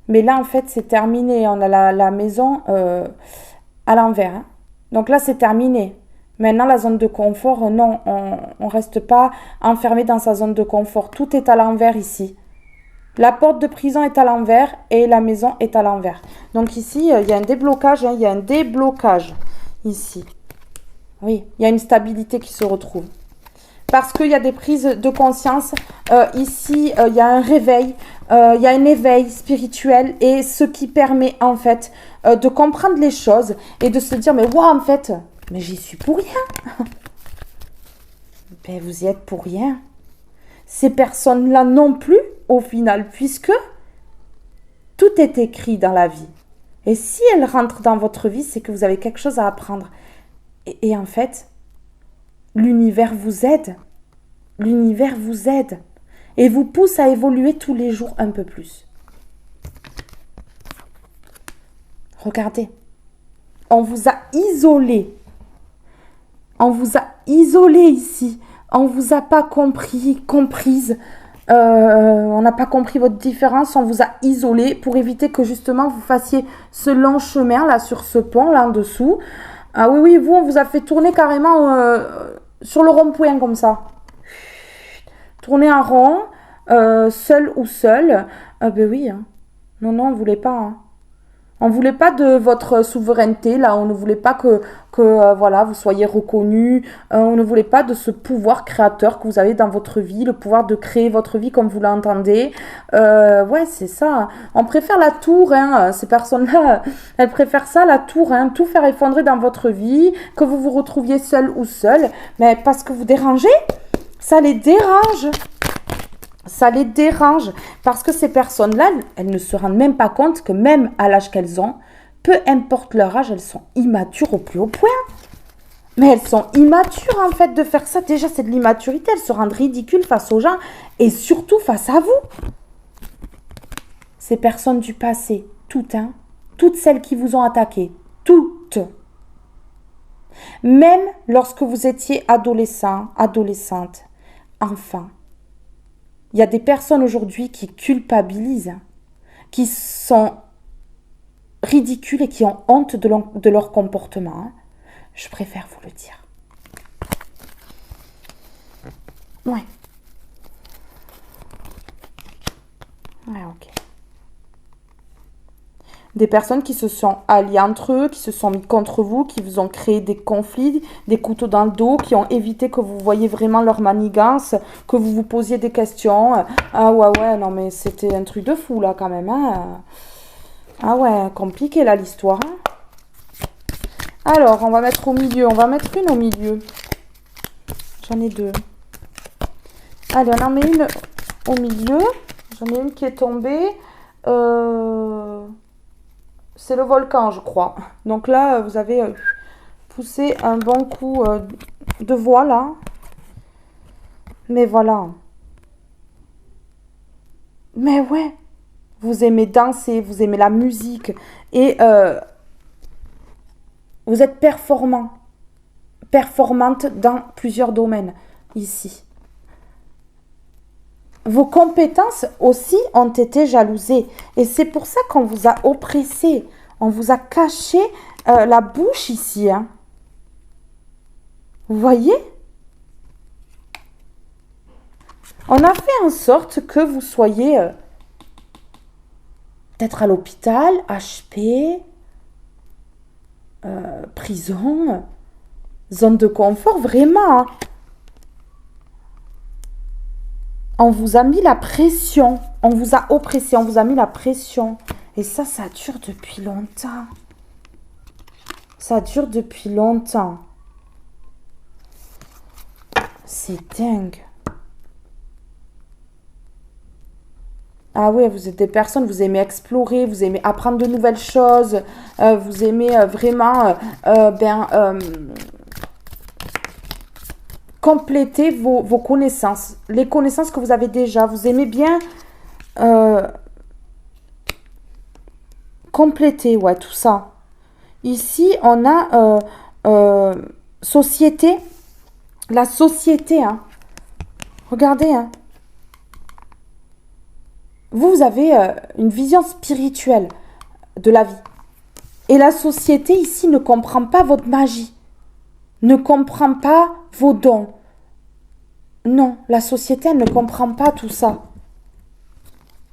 Mais là, en fait, c'est terminé. On a la maison à l'envers, hein. Donc là, c'est terminé. Maintenant, la zone de confort, non, on ne reste pas enfermé dans sa zone de confort. Tout est à l'envers ici. La porte de prison est à l'envers et la maison est à l'envers. Donc ici, il y a un déblocage, hein, il y a un déblocage ici. Oui, il y a une stabilité qui se retrouve. Parce qu'il y a des prises de conscience. Ici, il y a un réveil, il y a un éveil spirituel et ce qui permet en fait de comprendre les choses et de se dire mais waouh, en fait, mais j'y suis pour rien. Ben, vous y êtes pour rien. Ces personnes-là non plus au final, puisque tout est écrit dans la vie. Et si elles rentrent dans votre vie, c'est que vous avez quelque chose à apprendre. Et en fait, l'univers vous aide. L'univers vous aide. Et vous pousse à évoluer tous les jours un peu plus. Regardez. On vous a isolé. On vous a isolé ici. On ne vous a pas comprise. On n'a pas compris votre différence. On vous a isolé pour éviter que justement vous fassiez ce long chemin là sur ce pont là en dessous. Ah oui, vous, on vous a fait tourner carrément sur le rond-point comme ça. Tourner en rond, seul ou seul. Ben oui, hein. Non, on ne voulait pas. Hein. On ne voulait pas de votre souveraineté, là. On ne voulait pas que voilà, vous soyez reconnu. On ne voulait pas de ce pouvoir créateur que vous avez dans votre vie, le pouvoir de créer votre vie comme vous l'entendez. Ouais, c'est ça. On préfère la tour, hein. Ces personnes-là, elles préfèrent ça, la tour, hein. Tout faire effondrer dans votre vie, que vous vous retrouviez seul ou seul. Mais parce que vous dérangez, ça les dérange. Ça les dérange parce que ces personnes-là, elles ne se rendent même pas compte que même à l'âge qu'elles ont, peu importe leur âge, elles sont immatures au plus haut point. Mais elles sont immatures en fait de faire ça. Déjà, c'est de l'immaturité. Elles se rendent ridicules face aux gens et surtout face à vous. Ces personnes du passé, toutes, hein, toutes celles qui vous ont attaqué, toutes. Même lorsque vous étiez adolescent, adolescente, enfant. Il y a des personnes aujourd'hui qui culpabilisent, qui sont ridicules et qui ont honte de leur comportement. Je préfère vous le dire. Ouais. Ouais, ok. Des personnes qui se sont alliées entre eux, qui se sont mis contre vous, qui vous ont créé des conflits, des couteaux dans le dos, qui ont évité que vous voyiez vraiment leur manigance, que vous vous posiez des questions. Ah ouais, non mais c'était un truc de fou là quand même. Hein. Ah ouais, compliqué là l'histoire. Hein. Alors, on va mettre au milieu, on va mettre une au milieu. J'en ai deux. Allez, on en met une au milieu. J'en ai une qui est tombée. C'est le volcan, je crois. Donc là, vous avez poussé un bon coup de voix, là. Mais voilà. Mais ouais. Vous aimez danser, vous aimez la musique. Et vous êtes performante dans plusieurs domaines, ici. Vos compétences aussi ont été jalousées. Et c'est pour ça qu'on vous a oppressé. On vous a caché la bouche ici. Hein. Vous voyez? On a fait en sorte que vous soyez peut-être à l'hôpital, HP, prison, zone de confort, vraiment. Hein. On vous a mis la pression, on vous a oppressé, on vous a mis la pression. Et ça dure depuis longtemps. Ça dure depuis longtemps. C'est dingue. Ah oui, vous êtes des personnes, vous aimez explorer, vous aimez apprendre de nouvelles choses, vous aimez vraiment compléter vos connaissances, les connaissances que vous avez déjà. Vous aimez bien compléter, ouais, tout ça. Ici, on a société, la société, hein. Regardez, hein. Vous avez une vision spirituelle de la vie. Et la société ici ne comprend pas votre magie, ne comprend pas vos dons. Non, la société, elle ne comprend pas tout ça.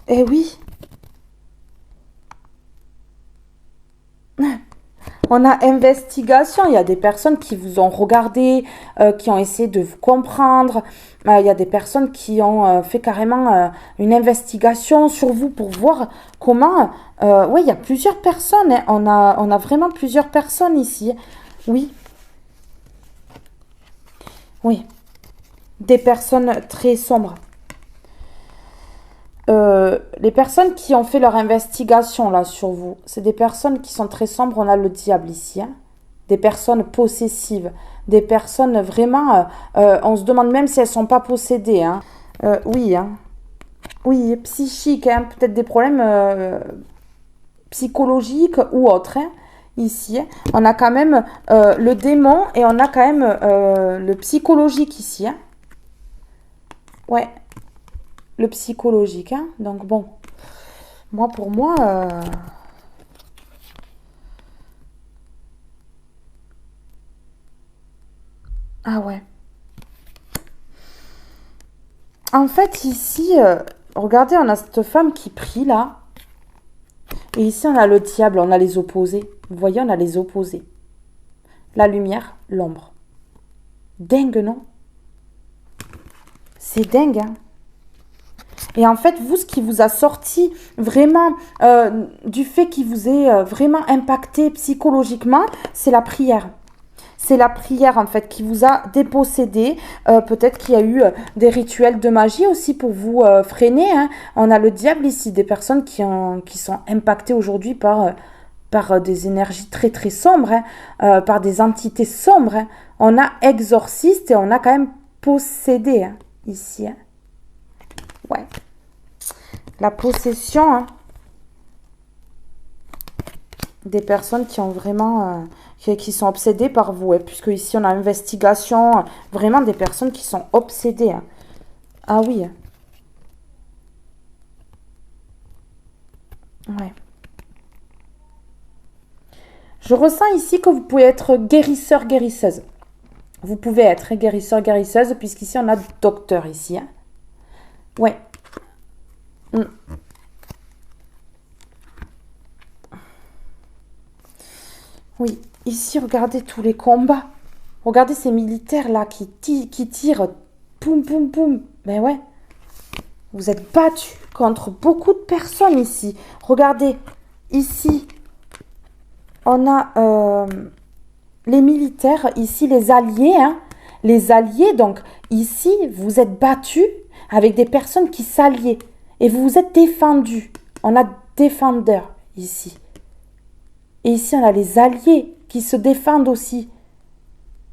Eh oui. On a investigation, il y a des personnes qui vous ont regardé, qui ont essayé de vous comprendre. Il y a des personnes qui ont fait carrément une investigation sur vous pour voir comment... oui, il y a plusieurs personnes, hein. On a vraiment plusieurs personnes ici. Oui. Oui. Des personnes très sombres. Les personnes qui ont fait leur investigation là sur vous, c'est des personnes qui sont très sombres. On a le diable ici, hein. Des personnes possessives, des personnes vraiment, on se demande même si elles sont pas possédées, hein. Oui, hein. Oui, psychiques, hein. Peut-être des problèmes psychologiques ou autres, hein. Ici, hein. On a quand même le démon et on a quand même le psychologique ici, hein. Ouais. Le psychologique, hein. Donc bon, moi pour moi, ah ouais. En fait ici, regardez, on a cette femme qui prie là, et ici on a le diable, on a les opposés. Vous voyez, on a les opposés. La lumière, l'ombre. Dingue, non? C'est dingue, hein. Et en fait, vous, ce qui vous a sorti vraiment du fait qui vous est vraiment impacté psychologiquement, c'est la prière. C'est la prière, en fait, qui vous a dépossédé. Peut-être qu'il y a eu des rituels de magie aussi pour vous freiner. Hein. On a le diable ici, des personnes qui sont impactées aujourd'hui par des énergies très, très sombres, hein, par des entités sombres. Hein. On a exorciste et on a quand même possédé, hein, ici. Hein. Ouais. La possession, hein, des personnes qui ont vraiment qui sont obsédés par vous. Et puisque ici, on a investigation, vraiment des personnes qui sont obsédées. Hein. Ah oui. Ouais. Je ressens ici que vous pouvez être guérisseur, guérisseuse. Vous pouvez être guérisseur, guérisseuse, puisqu'ici, on a docteur ici. Hein. Ouais. Oui, ici, regardez tous les combats. Regardez ces militaires-là qui tirent. Poum, poum, poum. Ben ouais. Vous êtes battus contre beaucoup de personnes ici. Regardez, ici, on a les militaires, ici, les alliés. Hein. Les alliés, donc, ici, vous êtes battus avec des personnes qui s'alliaient. Et vous vous êtes défendus. On a défendeurs ici. Et ici, on a les alliés qui se défendent aussi.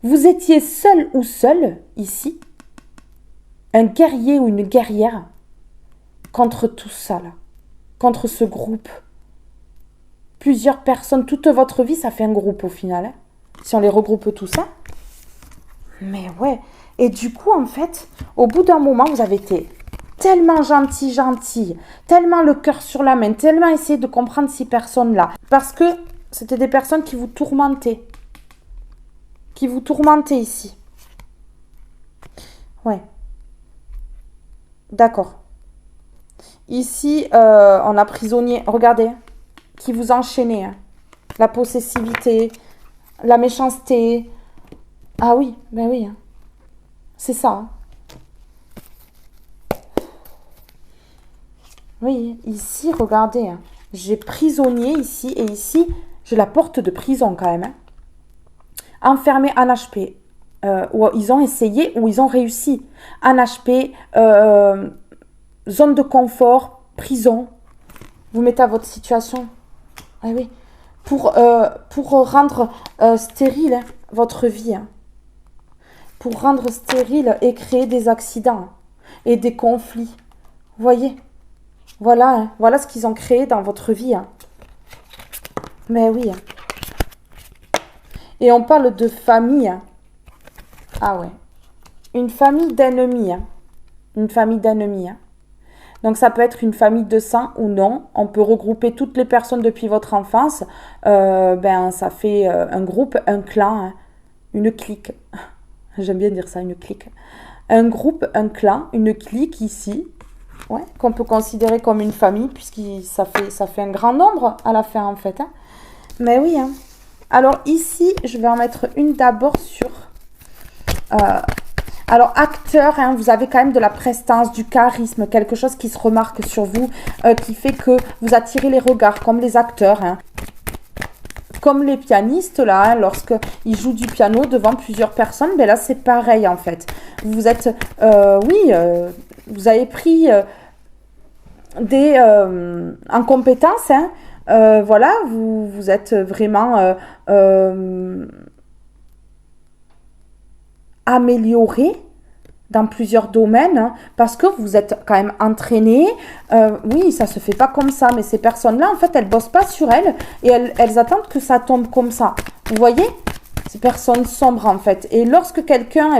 Vous étiez seul ou seul, ici, un guerrier ou une guerrière, contre tout ça, là, contre ce groupe. Plusieurs personnes, toute votre vie, ça fait un groupe au final, hein, si on les regroupe tout ça. Mais ouais, et du coup, en fait, au bout d'un moment, vous avez été tellement gentil, tellement le cœur sur la main, tellement essayé de comprendre ces personnes-là, parce que c'était des personnes qui vous tourmentaient. Qui vous tourmentaient ici. Ouais. D'accord. Ici, on a prisonnier. Regardez. Qui vous enchaînait. Hein. La possessivité. La méchanceté. Ah oui, ben oui. Hein. C'est ça. Hein. Oui, ici, regardez. Hein. J'ai prisonnier ici et ici... J'ai la porte de prison quand même. Hein. Enfermé en HP. Où ils ont essayé, où ils ont réussi. En HP, zone de confort, prison. Vous mettez à votre situation. Ah oui. Pour rendre stérile hein, votre vie. Hein. Pour rendre stérile et créer des accidents. Et des conflits. Vous voyez? Voilà, hein, voilà ce qu'ils ont créé dans votre vie. Hein. Mais oui. Et on parle de famille. Ah ouais. Une famille d'ennemis. Une famille d'ennemis. Donc ça peut être une famille de sang ou non. On peut regrouper toutes les personnes depuis votre enfance. Ça fait un groupe, un clan, une clique. J'aime bien dire ça, une clique. Un groupe, un clan, une clique ici. Ouais, qu'on peut considérer comme une famille puisque ça fait un grand nombre à la fin en fait. Hein. Mais oui, hein. Alors ici, je vais en mettre une d'abord sur... alors acteur, hein, vous avez quand même de la prestance, du charisme, quelque chose qui se remarque sur vous, qui fait que vous attirez les regards, comme les acteurs. Hein. Comme les pianistes, là, hein, lorsqu'ils jouent du piano devant plusieurs personnes, ben là c'est pareil en fait. Vous êtes... vous avez pris en compétence, hein, voilà, vous êtes vraiment amélioré dans plusieurs domaines hein, parce que vous êtes quand même entraîné. Oui, ça se fait pas comme ça, mais ces personnes-là, en fait, elles bossent pas sur elles et elles attendent que ça tombe comme ça. Vous voyez? Ces personnes sombres, en fait. Et lorsque quelqu'un,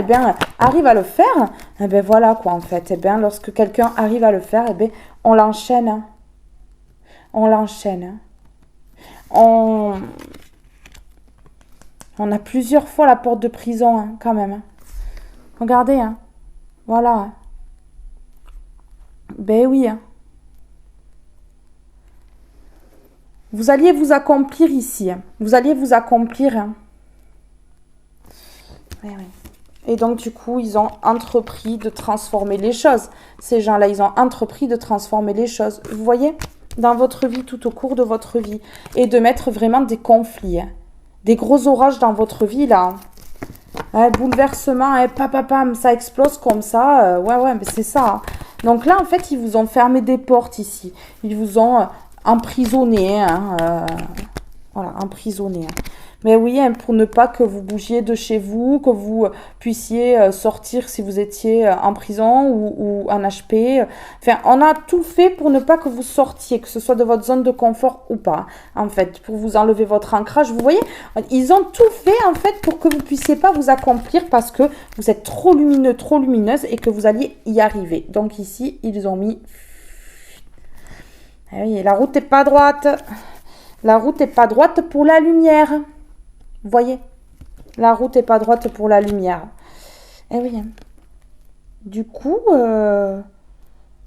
arrive à le faire, voilà, quoi, en fait. Lorsque quelqu'un arrive à le faire, on l'enchaîne. Hein. On l'enchaîne. On a plusieurs fois la porte de prison, hein, quand même. Hein. Regardez, hein. Voilà. Ben oui. Hein. Vous alliez vous accomplir ici. Hein. Vous alliez vous accomplir. Hein. Oui. Et donc, du coup, ils ont entrepris de transformer les choses. Ces gens-là, ils ont entrepris de transformer les choses. Vous voyez? Dans votre vie, tout au cours de votre vie. Et de mettre vraiment des conflits. Hein. Des gros orages dans votre vie, là. Bouleversement, pam, ça explose comme ça. Ouais, mais c'est ça. Hein. Donc là, en fait, ils vous ont fermé des portes ici. Ils vous ont emprisonné. Hein, voilà, emprisonné. Hein. Mais oui, hein, pour ne pas que vous bougiez de chez vous, que vous puissiez sortir si vous étiez en prison ou en HP. Enfin, on a tout fait pour ne pas que vous sortiez, que ce soit de votre zone de confort ou pas. En fait, pour vous enlever votre ancrage. Vous voyez, ils ont tout fait en fait pour que vous puissiez pas vous accomplir parce que vous êtes trop lumineux, trop lumineuse et que vous alliez y arriver. Donc ici, ils ont mis... Ah oui, la route n'est pas droite. La route n'est pas droite pour la lumière. Vous voyez, la route n'est pas droite pour la lumière. Eh oui. Du coup,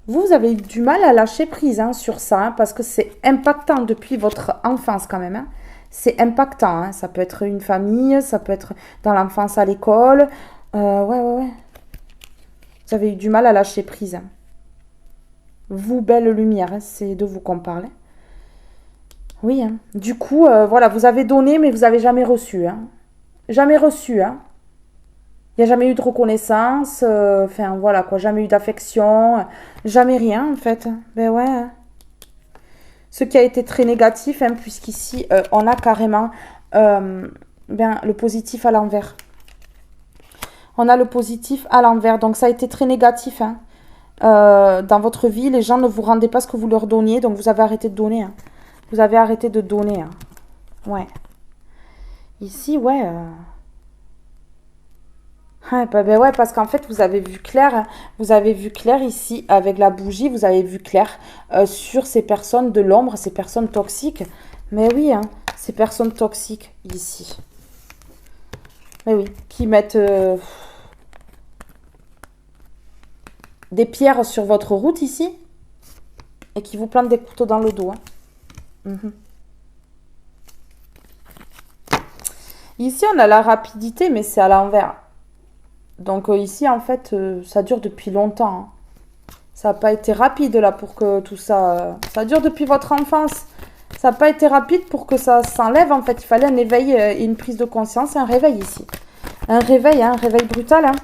vous avez eu du mal à lâcher prise hein, sur ça, hein, parce que c'est impactant depuis votre enfance quand même. Hein. C'est impactant. Hein. Ça peut être une famille, ça peut être dans l'enfance à l'école. Ouais. Vous avez eu du mal à lâcher prise. Hein. Vous, belle lumière, hein, c'est de vous qu'on parle. Hein. Oui, hein. Du coup, voilà, vous avez donné, mais vous n'avez jamais reçu. Hein. Jamais reçu. Hein. Il n'y a jamais eu de reconnaissance. Enfin, voilà, quoi. Jamais eu d'affection. Jamais rien, en fait. Ben ouais. Hein. Ce qui a été très négatif, hein, puisqu'ici, on a carrément le positif à l'envers. On a le positif à l'envers. Donc, ça a été très négatif. Hein. Dans votre vie, les gens ne vous rendaient pas ce que vous leur donniez. Donc, vous avez arrêté de donner. Hein. Vous avez arrêté de donner. Hein. Ouais. Ici, ouais. Ben ouais, parce qu'en fait, vous avez vu clair. Hein. Vous avez vu clair ici, avec la bougie, vous avez vu clair sur ces personnes de l'ombre, ces personnes toxiques. Mais oui, hein, ces personnes toxiques, ici. Mais oui, qui mettent des pierres sur votre route, ici. Et qui vous plantent des couteaux dans le dos. Hein. Ici, on a la rapidité, mais c'est à l'envers. Donc ici, en fait, ça dure depuis longtemps. Hein. Ça n'a pas été rapide, là, pour que tout ça... ça dure depuis votre enfance. Ça n'a pas été rapide pour que ça s'enlève, en fait. Il fallait un éveil et une prise de conscience et un réveil, ici. Un réveil brutal, hein.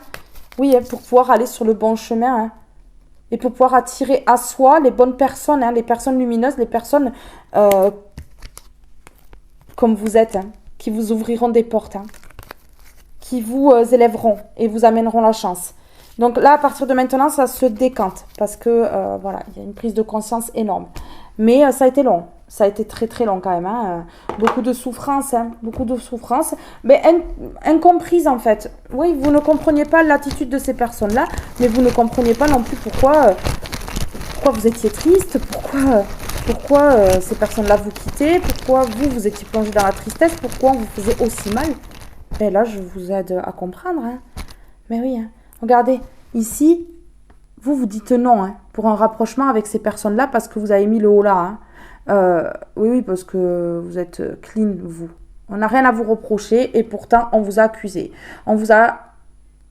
Oui, hein, pour pouvoir aller sur le bon chemin, hein. Et pour pouvoir attirer à soi les bonnes personnes, hein, les personnes lumineuses, les personnes comme vous êtes, hein, qui vous ouvriront des portes, hein, qui vous élèveront et vous amèneront la chance. Donc là, à partir de maintenant, ça se décante parce que, voilà, il y a une prise de conscience énorme. Mais ça a été long. Ça a été très, très long quand même. Hein. Beaucoup de souffrance, hein, beaucoup de souffrance. Mais incomprise, en fait. Oui, vous ne compreniez pas l'attitude de ces personnes-là, mais vous ne compreniez pas non plus pourquoi vous étiez triste, pourquoi ces personnes-là vous quittaient, pourquoi vous étiez plongé dans la tristesse, pourquoi on vous faisait aussi mal. Et là, je vous aide à comprendre. Hein. Mais oui, hein. Regardez, ici, vous dites non hein, pour un rapprochement avec ces personnes-là parce que vous avez mis le haut là. Hein. Oui, parce que vous êtes clean, vous. On n'a rien à vous reprocher et pourtant, on vous a accusé. On vous a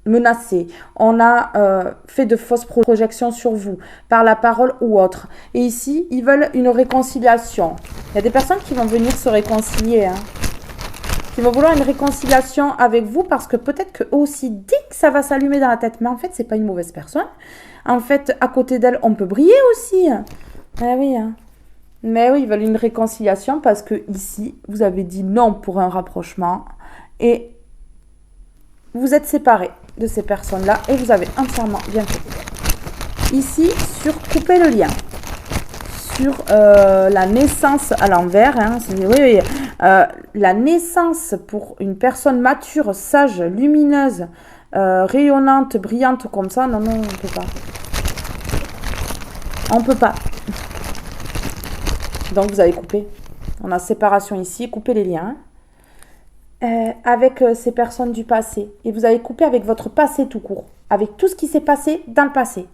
menacé. On a fait de fausses projections sur vous par la parole ou autre. Et ici, ils veulent une réconciliation. Il y a des personnes qui vont venir se réconcilier, hein. Qui vont vouloir une réconciliation avec vous parce que peut-être qu'eux aussi, dès que ça va s'allumer dans la tête, mais en fait, c'est pas une mauvaise personne. En fait, à côté d'elle, on peut briller aussi. Ah oui, hein. Mais oui, ils veulent une réconciliation parce que ici, vous avez dit non pour un rapprochement et vous êtes séparés de ces personnes-là et vous avez entièrement bien fait. Ici, sur couper le lien. Sur la naissance à l'envers, hein, la naissance pour une personne mature, sage, lumineuse, rayonnante, brillante comme ça, non, on ne peut pas. On ne peut pas. Donc vous avez coupé. On a séparation ici, couper les liens avec ces personnes du passé. Et vous avez coupé avec votre passé tout court, avec tout ce qui s'est passé dans le passé.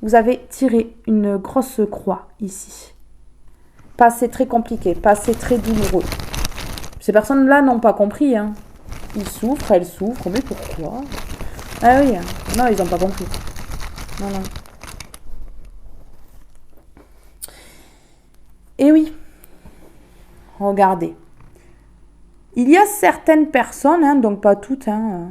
Vous avez tiré une grosse croix ici. Passé très compliqué, passé très douloureux. Ces personnes-là n'ont pas compris. Hein. Ils souffrent, elles souffrent, mais pourquoi? Ah oui, non, ils n'ont pas compris. Non. Et oui, regardez. Il y a certaines personnes, hein, donc pas toutes, hein,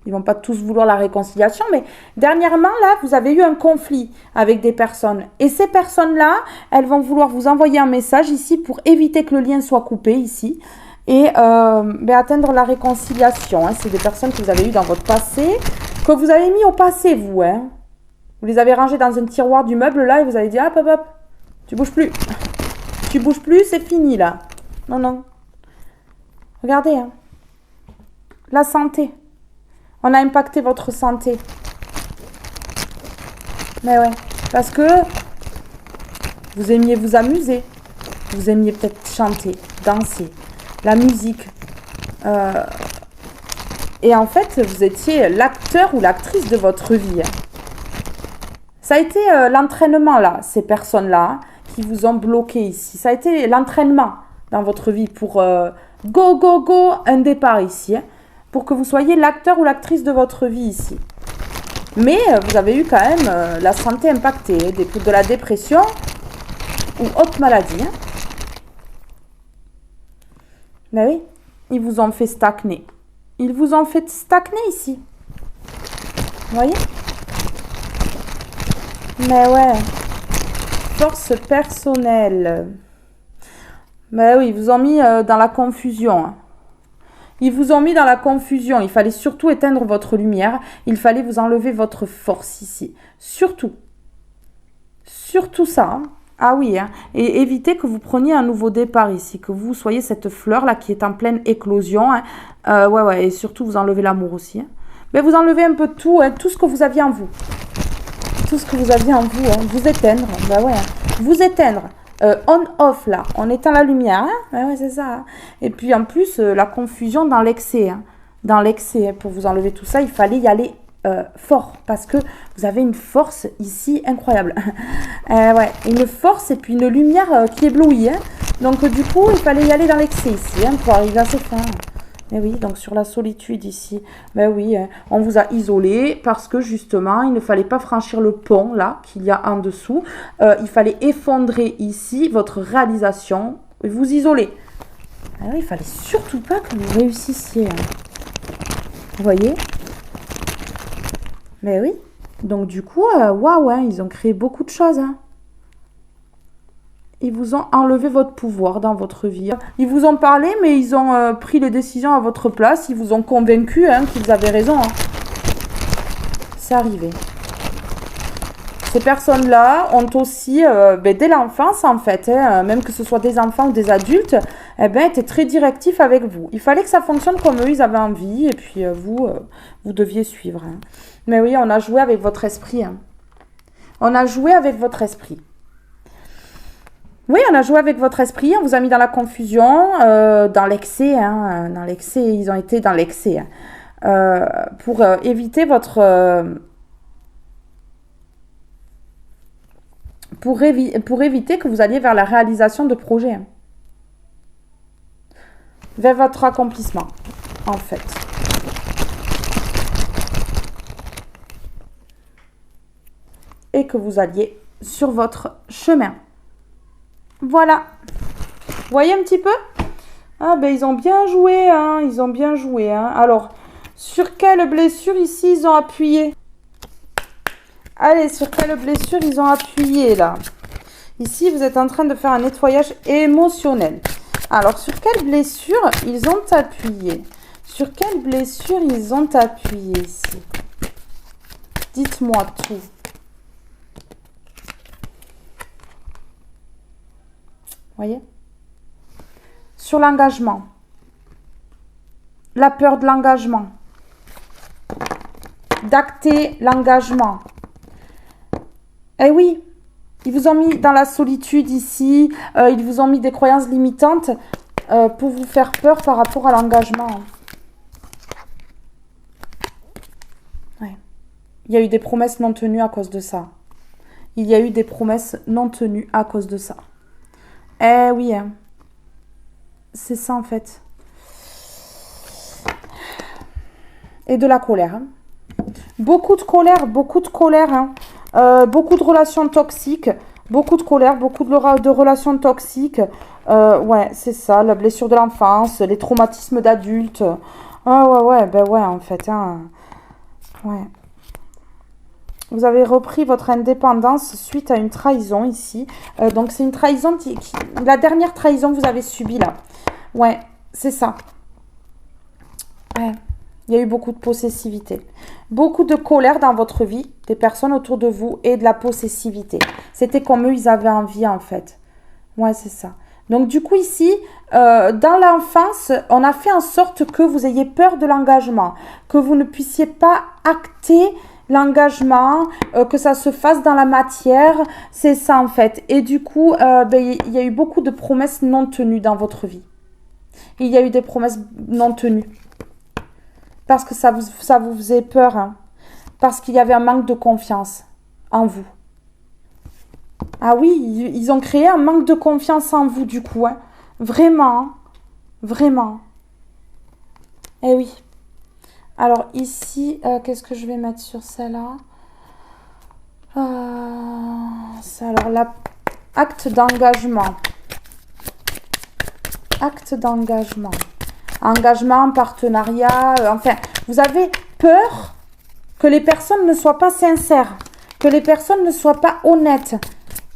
ils vont pas tous vouloir la réconciliation, mais dernièrement, là, vous avez eu un conflit avec des personnes. Et ces personnes-là, elles vont vouloir vous envoyer un message ici pour éviter que le lien soit coupé ici. et atteindre la réconciliation. Hein. C'est des personnes que vous avez eues dans votre passé, que vous avez mis au passé, vous. Hein. Vous les avez rangées dans un tiroir du meuble, là, et vous avez dit, hop, hop, hop, tu bouges plus. Tu bouges plus, c'est fini, là. Non, non. Regardez, hein. La santé. On a impacté votre santé. Mais ouais, parce que vous aimiez vous amuser. Vous aimiez peut-être chanter, danser, la musique. Et en fait, vous étiez l'acteur ou l'actrice de votre vie. Ça a été l'entraînement, là, ces personnes-là, qui vous ont bloqué ici. Ça a été l'entraînement dans votre vie pour go, go, go, un départ ici. Hein, pour que vous soyez l'acteur ou l'actrice de votre vie ici. Mais vous avez eu quand même la santé impactée, de la dépression ou autre maladie. Hein. Ben oui, ils vous ont fait stagner. Ils vous ont fait stagner ici. Vous voyez? Mais ouais. Force personnelle. Ben oui, ils vous ont mis dans la confusion. Hein. Ils vous ont mis dans la confusion. Il fallait surtout éteindre votre lumière. Il fallait vous enlever votre force ici. Surtout. Surtout ça. Hein. Ah oui. Hein. Et évitez que vous preniez un nouveau départ ici. Que vous soyez cette fleur-là qui est en pleine éclosion. Hein. Ouais. Et surtout, vous enlevez l'amour aussi. Hein. Mais vous enlevez un peu tout. Hein. Tout ce que vous aviez en vous. Tout ce que vous aviez en vous. Hein. Vous éteindre. Ben ouais. Hein. Vous éteindre. On-off là, on éteint la lumière, hein, ouais, c'est ça. Hein. Et puis en plus, la confusion dans l'excès. Hein. Dans l'excès, hein, pour vous enlever tout ça, il fallait y aller fort. Parce que vous avez une force ici incroyable. Ouais, une force et puis une lumière qui éblouit. Hein. Donc du coup, il fallait y aller dans l'excès ici, hein, pour arriver à ses fins. Mais oui, donc sur la solitude ici, ben oui, hein, on vous a isolé parce que justement, il ne fallait pas franchir le pont là qu'il y a en dessous. Il fallait effondrer ici votre réalisation et vous isoler. Alors, il fallait surtout pas que vous réussissiez. Hein. Vous voyez? Mais oui. Donc du coup, waouh, hein, ils ont créé beaucoup de choses. Hein. Ils vous ont enlevé votre pouvoir dans votre vie. Ils vous ont parlé, mais ils ont pris les décisions à votre place. Ils vous ont convaincu hein, qu'ils avaient raison. Hein. C'est arrivé. Ces personnes-là ont aussi, dès l'enfance en fait, hein, même que ce soit des enfants ou des adultes, étaient très directifs avec vous. Il fallait que ça fonctionne comme eux, ils avaient envie, et puis vous deviez suivre. Hein. Mais oui, on a joué avec votre esprit. Hein. On a joué avec votre esprit. Oui, on a joué avec votre esprit, on vous a mis dans la confusion, dans l'excès, hein, dans l'excès, ils ont été dans l'excès, hein, pour éviter votre... pour éviter que vous alliez vers la réalisation de projets, hein, vers votre accomplissement, en fait. Et que vous alliez sur votre chemin. Voilà. Vous voyez un petit peu? Ah ben ils ont bien joué, hein. Ils ont bien joué, hein. Alors, sur quelle blessure ici ils ont appuyé? Allez, sur quelle blessure ils ont appuyé là? Ici, vous êtes en train de faire un nettoyage émotionnel. Alors, sur quelle blessure ils ont appuyé? Sur quelle blessure ils ont appuyé ici? Dites-moi tout. Voyez? Sur l'engagement. La peur de l'engagement. D'acter l'engagement. Eh oui, ils vous ont mis dans la solitude ici. Ils vous ont mis des croyances limitantes pour vous faire peur par rapport à l'engagement. Ouais. Il y a eu des promesses non tenues à cause de ça. Il y a eu des promesses non tenues à cause de ça. Eh oui, hein. C'est ça en fait. Et de la colère. Hein. Beaucoup de colère, hein. Beaucoup de relations toxiques. Beaucoup de colère, beaucoup de relations toxiques. Ouais, c'est ça, la blessure de l'enfance, les traumatismes d'adultes. Ouais, en fait. Hein. Ouais. Vous avez repris votre indépendance suite à une trahison ici. Donc, c'est une trahison la dernière trahison que vous avez subie là. Ouais. c'est ça. Ouais. Il y a eu beaucoup de possessivité. Beaucoup de colère dans votre vie, des personnes autour de vous et de la possessivité. C'était comme eux, ils avaient envie en fait. Ouais, c'est ça. Donc du coup ici, dans l'enfance, on a fait en sorte que vous ayez peur de l'engagement, que vous ne puissiez pas acter l'engagement, que ça se fasse dans la matière, c'est ça en fait. Et du coup, il y a eu beaucoup de promesses non tenues dans votre vie. Il y a eu des promesses non tenues. Parce que ça vous faisait peur, hein. Parce qu'il y avait un manque de confiance en vous. Ah oui, ils ont créé un manque de confiance en vous du coup, hein. Vraiment, hein. Vraiment. Eh oui. Alors ici, qu'est-ce que je vais mettre sur celle-là? Alors, acte d'engagement. Acte d'engagement. Engagement, partenariat, enfin, vous avez peur que les personnes ne soient pas sincères, que les personnes ne soient pas honnêtes,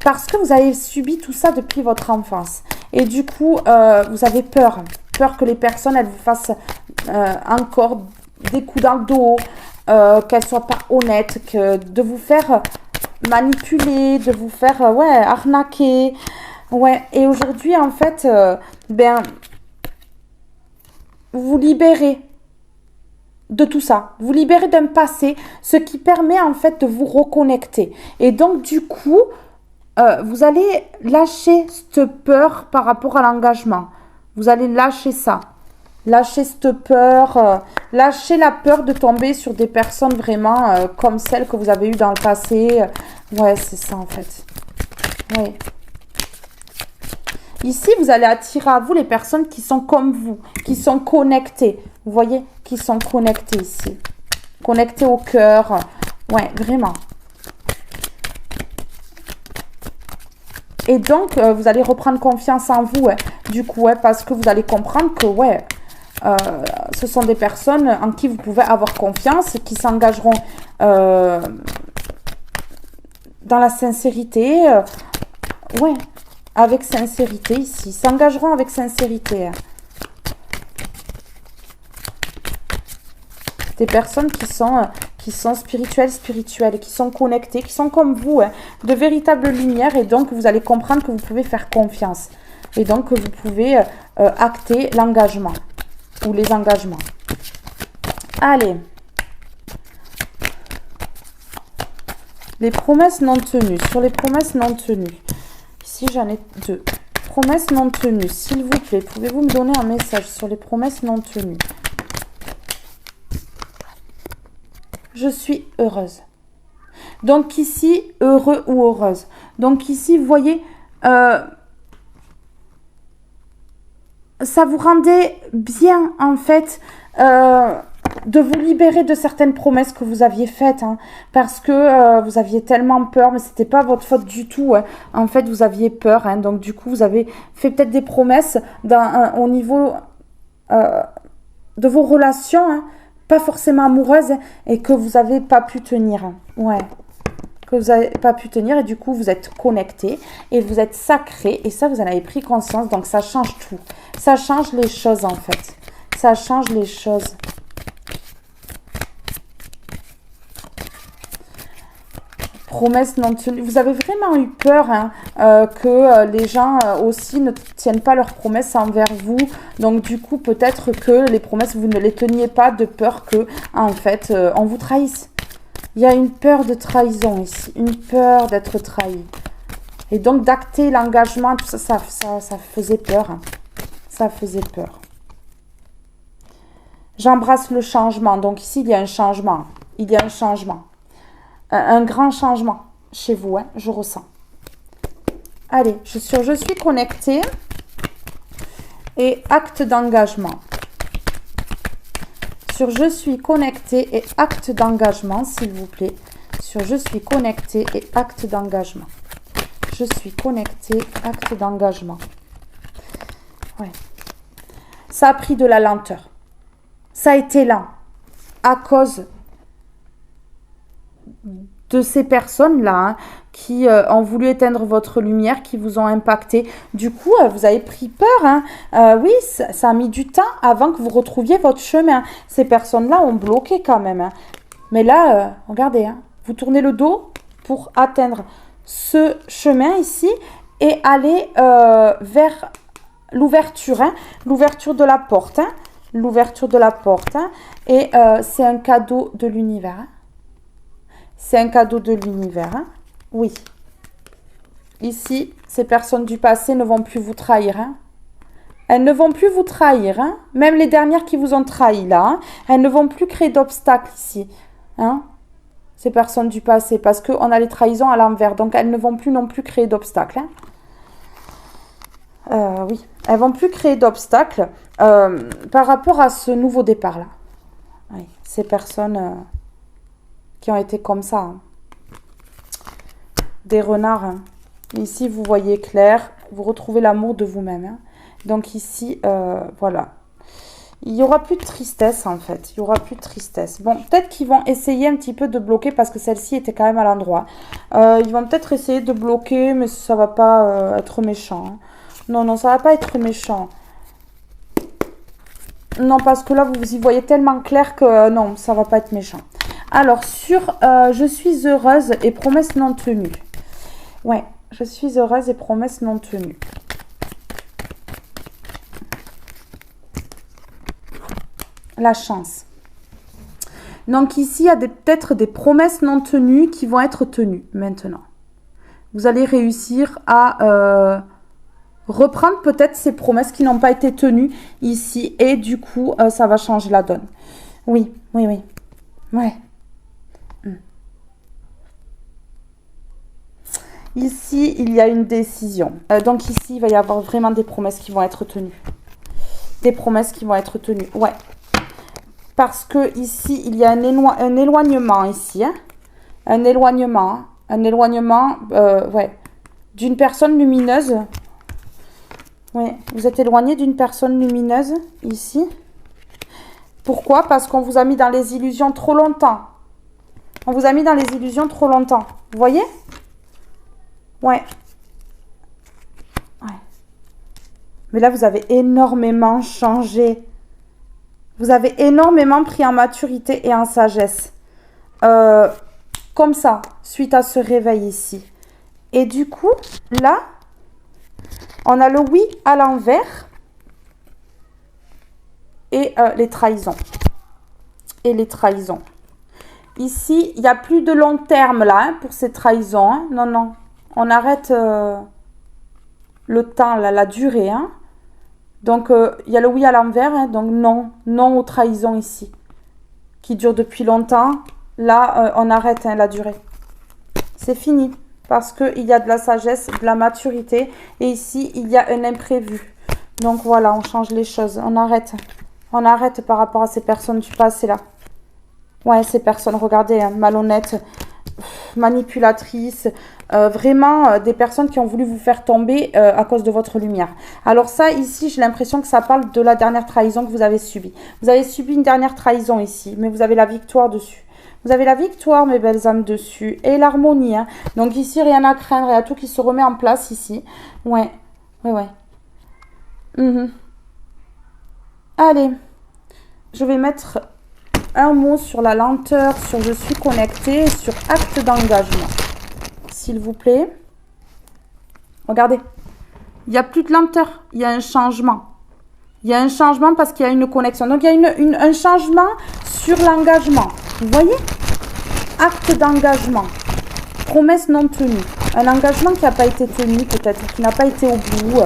parce que vous avez subi tout ça depuis votre enfance. Et du coup, vous avez peur que les personnes, elles vous fassent encore des coups dans le dos, qu'elles ne soient pas honnêtes, de vous faire manipuler, de vous faire, arnaquer. Ouais, et aujourd'hui, en fait, vous libérez de tout ça. Vous libérez d'un passé, ce qui permet en fait de vous reconnecter. Et donc du coup, vous allez lâcher cette peur par rapport à l'engagement. Vous allez lâcher ça. Lâcher cette peur, lâcher la peur de tomber sur des personnes vraiment comme celles que vous avez eues dans le passé. Ouais, c'est ça en fait. Ouais. Ici, vous allez attirer à vous les personnes qui sont comme vous, qui sont connectées. Vous voyez, qui sont connectées ici. Connectées au cœur. Ouais, vraiment. Et donc, vous allez reprendre confiance en vous. Ouais. Du coup, ouais, parce que vous allez comprendre que, ce sont des personnes en qui vous pouvez avoir confiance, qui s'engageront dans la sincérité. Avec sincérité ici. S'engageront avec sincérité. Des personnes qui sont spirituelles, qui sont connectées, qui sont comme vous, de véritables lumières. Et donc, vous allez comprendre que vous pouvez faire confiance. Et donc, que vous pouvez acter l'engagement ou les engagements. Allez. Les promesses non tenues. Sur les promesses non tenues. Ici, j'en ai 2. Promesses non tenues. S'il vous plaît, pouvez-vous me donner un message sur les promesses non tenues? Je suis heureuse. Donc ici, heureux ou heureuse. Donc ici, vous voyez, ça vous rendait bien, en fait, de vous libérer de certaines promesses que vous aviez faites, hein, parce que vous aviez tellement peur, mais c'était pas votre faute du tout. Hein. En fait, vous aviez peur, hein, donc du coup, vous avez fait peut-être des promesses au niveau de vos relations, hein, pas forcément amoureuses, et que vous n'avez pas pu tenir. Hein. Ouais, que vous n'avez pas pu tenir, et du coup, vous êtes connecté, et vous êtes sacré, et ça, vous en avez pris conscience, donc ça change tout. Ça change les choses, en fait. Ça change les choses. Promesses non tenues. Vous avez vraiment eu peur, hein, que les gens aussi ne tiennent pas leurs promesses envers vous. Donc du coup, peut-être que les promesses, vous ne les teniez pas de peur que, en fait, on vous trahisse. Il y a une peur de trahison ici, une peur d'être trahi. Et donc d'acter l'engagement, tout ça, ça faisait peur. Hein. Ça faisait peur. J'embrasse le changement. Donc ici, il y a un changement. Il y a un changement. Un grand changement chez vous, hein, je ressens. Allez, je suis connectée. Et acte d'engagement. Sur je suis connectée et acte d'engagement, s'il vous plaît. Sur je suis connectée et acte d'engagement. Je suis connectée, acte d'engagement. Ouais. Ça a pris de la lenteur. Ça a été lent. À cause de ces personnes-là, hein, qui ont voulu éteindre votre lumière, qui vous ont impacté. Du coup, vous avez pris peur. Hein. Oui, ça a mis du temps avant que vous retrouviez votre chemin. Ces personnes-là ont bloqué quand même. Hein. Mais là, regardez, hein, vous tournez le dos pour atteindre ce chemin ici et aller vers l'ouverture, hein, l'ouverture de la porte. Hein, l'ouverture de la porte. Hein, et c'est un cadeau de l'univers. Hein. C'est un cadeau de l'univers. Hein. Oui. Ici, ces personnes du passé ne vont plus vous trahir. Hein. Elles ne vont plus vous trahir. Hein. Même les dernières qui vous ont trahi là. Hein. Elles ne vont plus créer d'obstacles ici. Hein. Ces personnes du passé. Parce qu'on a les trahisons à l'envers. Donc, elles ne vont plus non plus créer d'obstacles. Hein. Oui. Elles ne vont plus créer d'obstacles par rapport à ce nouveau départ là. Oui. Ces personnes qui ont été comme ça. Hein. Des renards. Hein. Ici, vous voyez clair. Vous retrouvez l'amour de vous-même. Hein. Donc ici, voilà. Il n'y aura plus de tristesse, en fait. Il n'y aura plus de tristesse. Bon, peut-être qu'ils vont essayer un petit peu de bloquer parce que celle-ci était quand même à l'endroit. Ils vont peut-être essayer de bloquer, mais ça ne va pas être méchant. Hein. Non, non, ça ne va pas être méchant. Non, parce que là, vous y voyez tellement clair que non, ça ne va pas être méchant. Alors, sur je suis heureuse et promesse non tenue. Ouais, je suis heureuse et promesse non tenue. La chance. Donc ici, il y a peut-être des promesses non tenues qui vont être tenues maintenant. Vous allez réussir à reprendre peut-être ces promesses qui n'ont pas été tenues ici. Et du coup, ça va changer la donne. Oui, oui, oui. Ouais. Ici, il y a une décision. Donc ici, il va y avoir vraiment des promesses qui vont être tenues. Des promesses qui vont être tenues. Ouais. Parce que ici, il y a un éloignement ici. Hein. Un éloignement. Hein. Un éloignement, ouais. D'une personne lumineuse. Ouais. Vous êtes éloigné d'une personne lumineuse ici. Pourquoi? Parce qu'on vous a mis dans les illusions trop longtemps. On vous a mis dans les illusions trop longtemps. Vous voyez? Ouais. Ouais. Mais là, vous avez énormément changé. Vous avez énormément pris en maturité et en sagesse. Comme ça, suite à ce réveil ici. Et du coup, là, on a le oui à l'envers. Et les trahisons. Et les trahisons. Ici, il n'y a plus de long terme là hein, pour ces trahisons. Hein. Non, non. On arrête le temps, là, la durée. Hein. Donc, il y a le oui à l'envers. Hein, donc, non. Non aux trahisons ici. Qui durent depuis longtemps. Là, on arrête hein, la durée. C'est fini. Parce qu'il y a de la sagesse, de la maturité. Et ici, il y a un imprévu. Donc, voilà, on change les choses. On arrête. On arrête par rapport à ces personnes du passé, là. Ouais, ces personnes, regardez, hein, malhonnêtes, manipulatrices, vraiment des personnes qui ont voulu vous faire tomber à cause de votre lumière. Alors ça, ici, j'ai l'impression que ça parle de la dernière trahison que vous avez subie. Vous avez subi une dernière trahison ici, mais vous avez la victoire dessus. Vous avez la victoire, mes belles âmes, dessus. Et l'harmonie, hein. Donc ici, rien à craindre, il y a tout qui se remet en place ici. Ouais, ouais, ouais. Allez, je vais mettre un mot sur la lenteur, sur je suis connectée, sur acte d'engagement. S'il vous plaît. Regardez. Il n'y a plus de lenteur. Il y a un changement. Il y a un changement parce qu'il y a une connexion. Donc, il y a un changement sur l'engagement. Vous voyez? Acte d'engagement. Promesse non tenue. Un engagement qui n'a pas été tenu peut-être, qui n'a pas été au bout.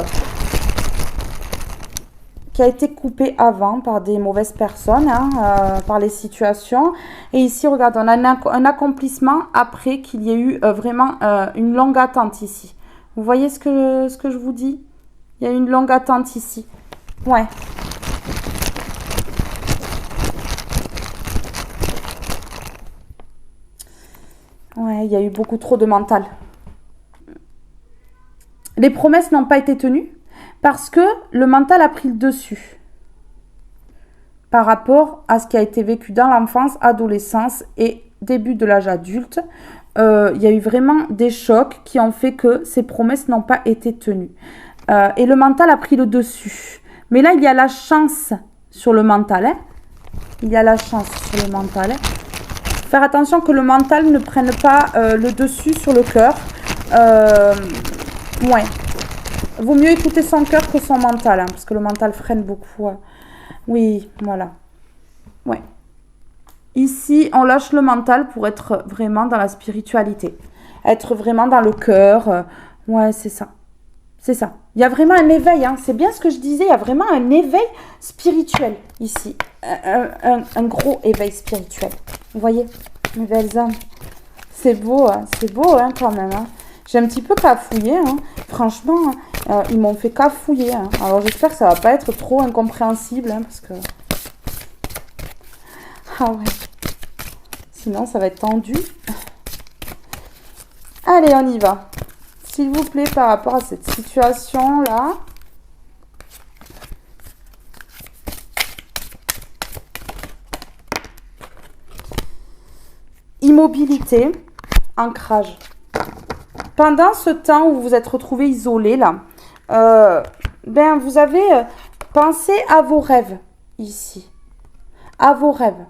Qui a été coupé avant par des mauvaises personnes, hein, par les situations. Et ici, regarde, on a un accomplissement après qu'il y ait eu vraiment une longue attente ici. Vous voyez ce que je vous dis? Il y a une longue attente ici. Ouais. Ouais, il y a eu beaucoup trop de mental. Les promesses n'ont pas été tenues. Parce que le mental a pris le dessus par rapport à ce qui a été vécu dans l'enfance, adolescence et début de l'âge adulte. il y a eu vraiment des chocs qui ont fait que ces promesses n'ont pas été tenues. Et le mental a pris le dessus. Mais là, il y a la chance sur le mental. Hein. Il y a la chance sur le mental. Hein. Faire attention que le mental ne prenne pas le dessus sur le cœur. Ouais. Vaut mieux écouter son cœur que son mental. Hein, parce que le mental freine beaucoup. Oui, voilà. Ouais. Ici, on lâche le mental pour être vraiment dans la spiritualité. Être vraiment dans le cœur. Ouais, c'est ça. C'est ça. Il y a vraiment un éveil. Hein. C'est bien ce que je disais. Il y a vraiment un éveil spirituel ici. Un gros éveil spirituel. Vous voyez, mes belles âmes. C'est beau. Hein. C'est beau hein, quand même. Hein. J'ai un petit peu cafouillé. Hein. Franchement, ils m'ont fait cafouiller. Hein. Alors, j'espère que ça ne va pas être trop incompréhensible. Hein, parce que... Ah ouais. Sinon, ça va être tendu. Allez, on y va. S'il vous plaît, par rapport à cette situation-là. Immobilité, ancrage. Pendant ce temps où vous vous êtes retrouvé isolé, là, ben, vous avez pensé à vos rêves, ici. À vos rêves.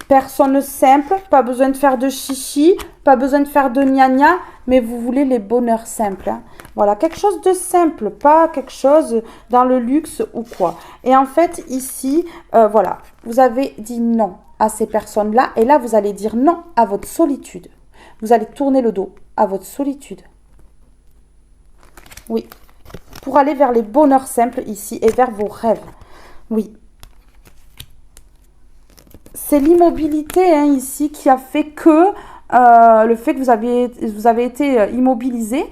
Personne simple, pas besoin de faire de chichi, pas besoin de faire de gna-gna, mais vous voulez les bonheurs simples. Hein. Voilà, quelque chose de simple, pas quelque chose dans le luxe ou quoi. Et en fait, ici, voilà, vous avez dit non à ces personnes-là, et là, vous allez dire non à votre solitude. Vous allez tourner le dos à votre solitude. Oui, pour aller vers les bonheurs simples ici et vers vos rêves. Oui. C'est l'immobilité hein, ici qui a fait que le fait que vous avez été immobilisé,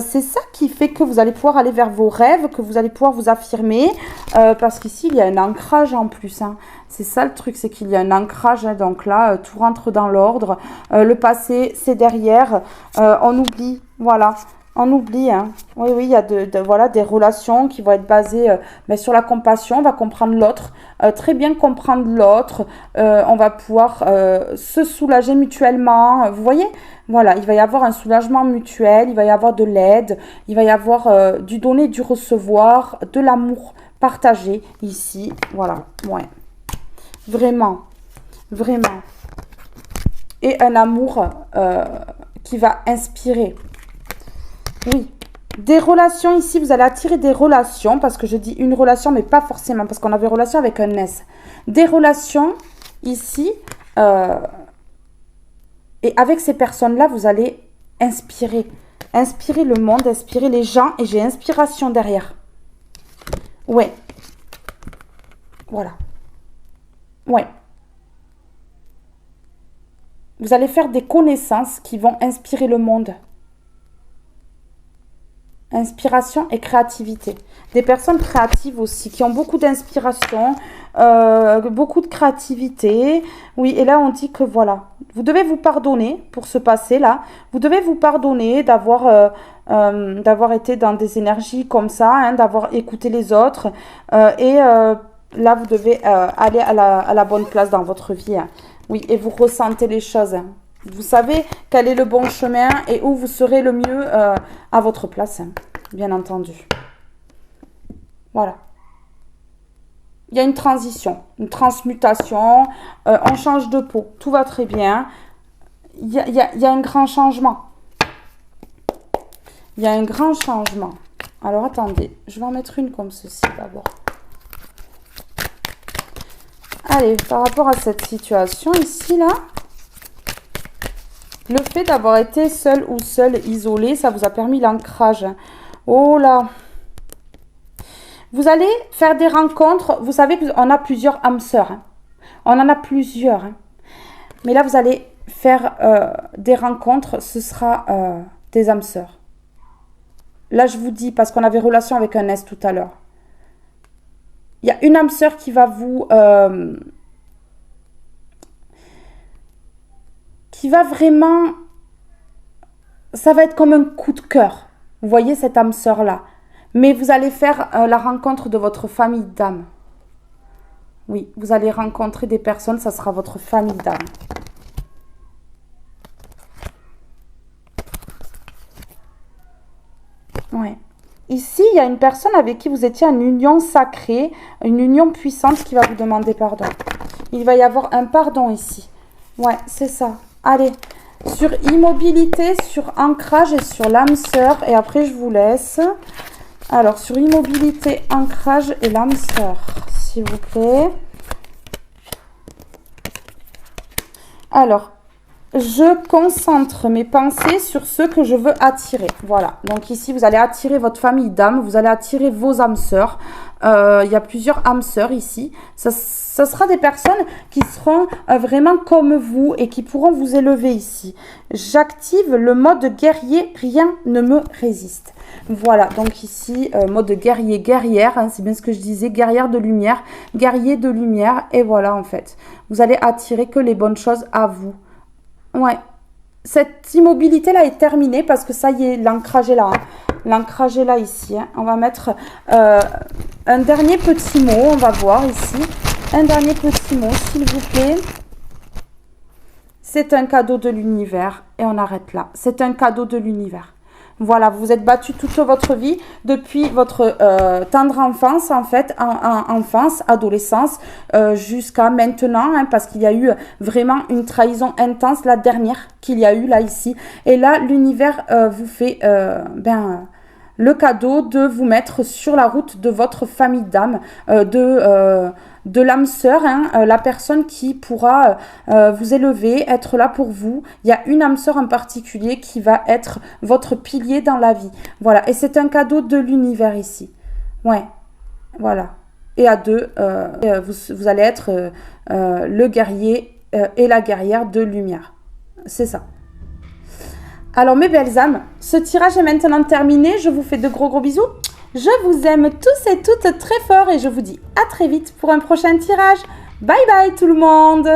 c'est ça qui fait que vous allez pouvoir aller vers vos rêves, que vous allez pouvoir vous affirmer, parce qu'ici il y a un ancrage en plus. Hein. C'est ça le truc, c'est qu'il y a un ancrage, hein, donc là tout rentre dans l'ordre. Le passé, c'est derrière, on oublie, voilà. On oublie, hein. Oui, il y a voilà, des relations qui vont être basées mais sur la compassion. On va comprendre l'autre, très bien comprendre l'autre. On va pouvoir se soulager mutuellement. Vous voyez, voilà, il va y avoir un soulagement mutuel, il va y avoir de l'aide, il va y avoir du donner, du recevoir, de l'amour partagé ici. Voilà, ouais. Vraiment, vraiment. Et un amour qui va inspirer. Oui, des relations ici, vous allez attirer des relations, parce que je dis une relation, mais pas forcément, parce qu'on avait relation avec un S. Des relations ici, et avec ces personnes-là, vous allez inspirer le monde, inspirer les gens, et j'ai inspiration derrière. Ouais. Voilà. Ouais. Vous allez faire des connaissances qui vont inspirer le monde. Inspiration et créativité. Des personnes créatives aussi, qui ont beaucoup d'inspiration, beaucoup de créativité. Oui, et là, on dit que voilà, vous devez vous pardonner pour ce passé-là. Vous devez vous pardonner d'avoir été dans des énergies comme ça, hein, d'avoir écouté les autres. Là, vous devez aller à la bonne place dans votre vie. Hein. Oui, et vous ressentez les choses. Hein. Vous savez quel est le bon chemin et où vous serez le mieux à votre place, hein, bien entendu. Voilà. Il y a une transition, une transmutation, on change de peau, tout va très bien. Il y a un grand changement. Il y a un grand changement. Alors, attendez, je vais en mettre une comme ceci d'abord. Allez, par rapport à cette situation ici, là, le fait d'avoir été seul ou seul, isolé, ça vous a permis l'ancrage. Oh là! Vous allez faire des rencontres. Vous savez qu'on a plusieurs âmes sœurs. Hein. On en a plusieurs. Hein. Mais là, vous allez faire des rencontres. Ce sera des âmes sœurs. Là, je vous dis, parce qu'on avait relation avec un S tout à l'heure. Il y a une âme sœur qui va vous... qui va vraiment... Ça va être comme un coup de cœur. Vous voyez cette âme sœur-là. Mais vous allez faire la rencontre de votre famille d'âmes. Oui, vous allez rencontrer des personnes, ça sera votre famille d'âmes. Ouais. Ici, il y a une personne avec qui vous étiez en union sacrée, une union puissante qui va vous demander pardon. Il va y avoir un pardon ici. Ouais, c'est ça. Allez, sur immobilité, sur ancrage et sur l'âme sœur. Et après, je vous laisse. Alors, sur immobilité, ancrage et l'âme sœur, s'il vous plaît. Alors, je concentre mes pensées sur ce que je veux attirer. Voilà. Donc ici, vous allez attirer votre famille d'âmes. Vous allez attirer vos âmes sœurs. Il y a plusieurs âmes sœurs ici. Ça sera des personnes qui seront vraiment comme vous et qui pourront vous élever ici. J'active le mode guerrier. Rien ne me résiste. Voilà. Donc ici, mode guerrier, guerrière. Hein, c'est bien ce que je disais. Guerrière de lumière. Guerrier de lumière. Et voilà, en fait. Vous allez attirer que les bonnes choses à vous. Ouais, cette immobilité-là est terminée parce que ça y est, l'ancrage est là. Hein. L'ancrage est là ici. Hein. On va mettre un dernier petit mot, on va voir ici. Un dernier petit mot, s'il vous plaît. C'est un cadeau de l'univers et on arrête là. C'est un cadeau de l'univers. Voilà, vous vous êtes battu toute votre vie, depuis votre tendre enfance, en fait, enfance, adolescence, jusqu'à maintenant, hein, parce qu'il y a eu vraiment une trahison intense, la dernière qu'il y a eu là, ici. Et là, l'univers vous fait le cadeau de vous mettre sur la route de votre famille d'âme, de l'âme sœur, hein, la personne qui pourra vous élever, être là pour vous. Il y a une âme sœur en particulier qui va être votre pilier dans la vie. Voilà, et c'est un cadeau de l'univers ici. Ouais, voilà. Et à deux, vous allez être le guerrier et la guerrière de lumière. C'est ça. Alors mes belles âmes, ce tirage est maintenant terminé. Je vous fais de gros bisous. Je vous aime tous et toutes très fort et je vous dis à très vite pour un prochain tirage. Bye bye tout le monde!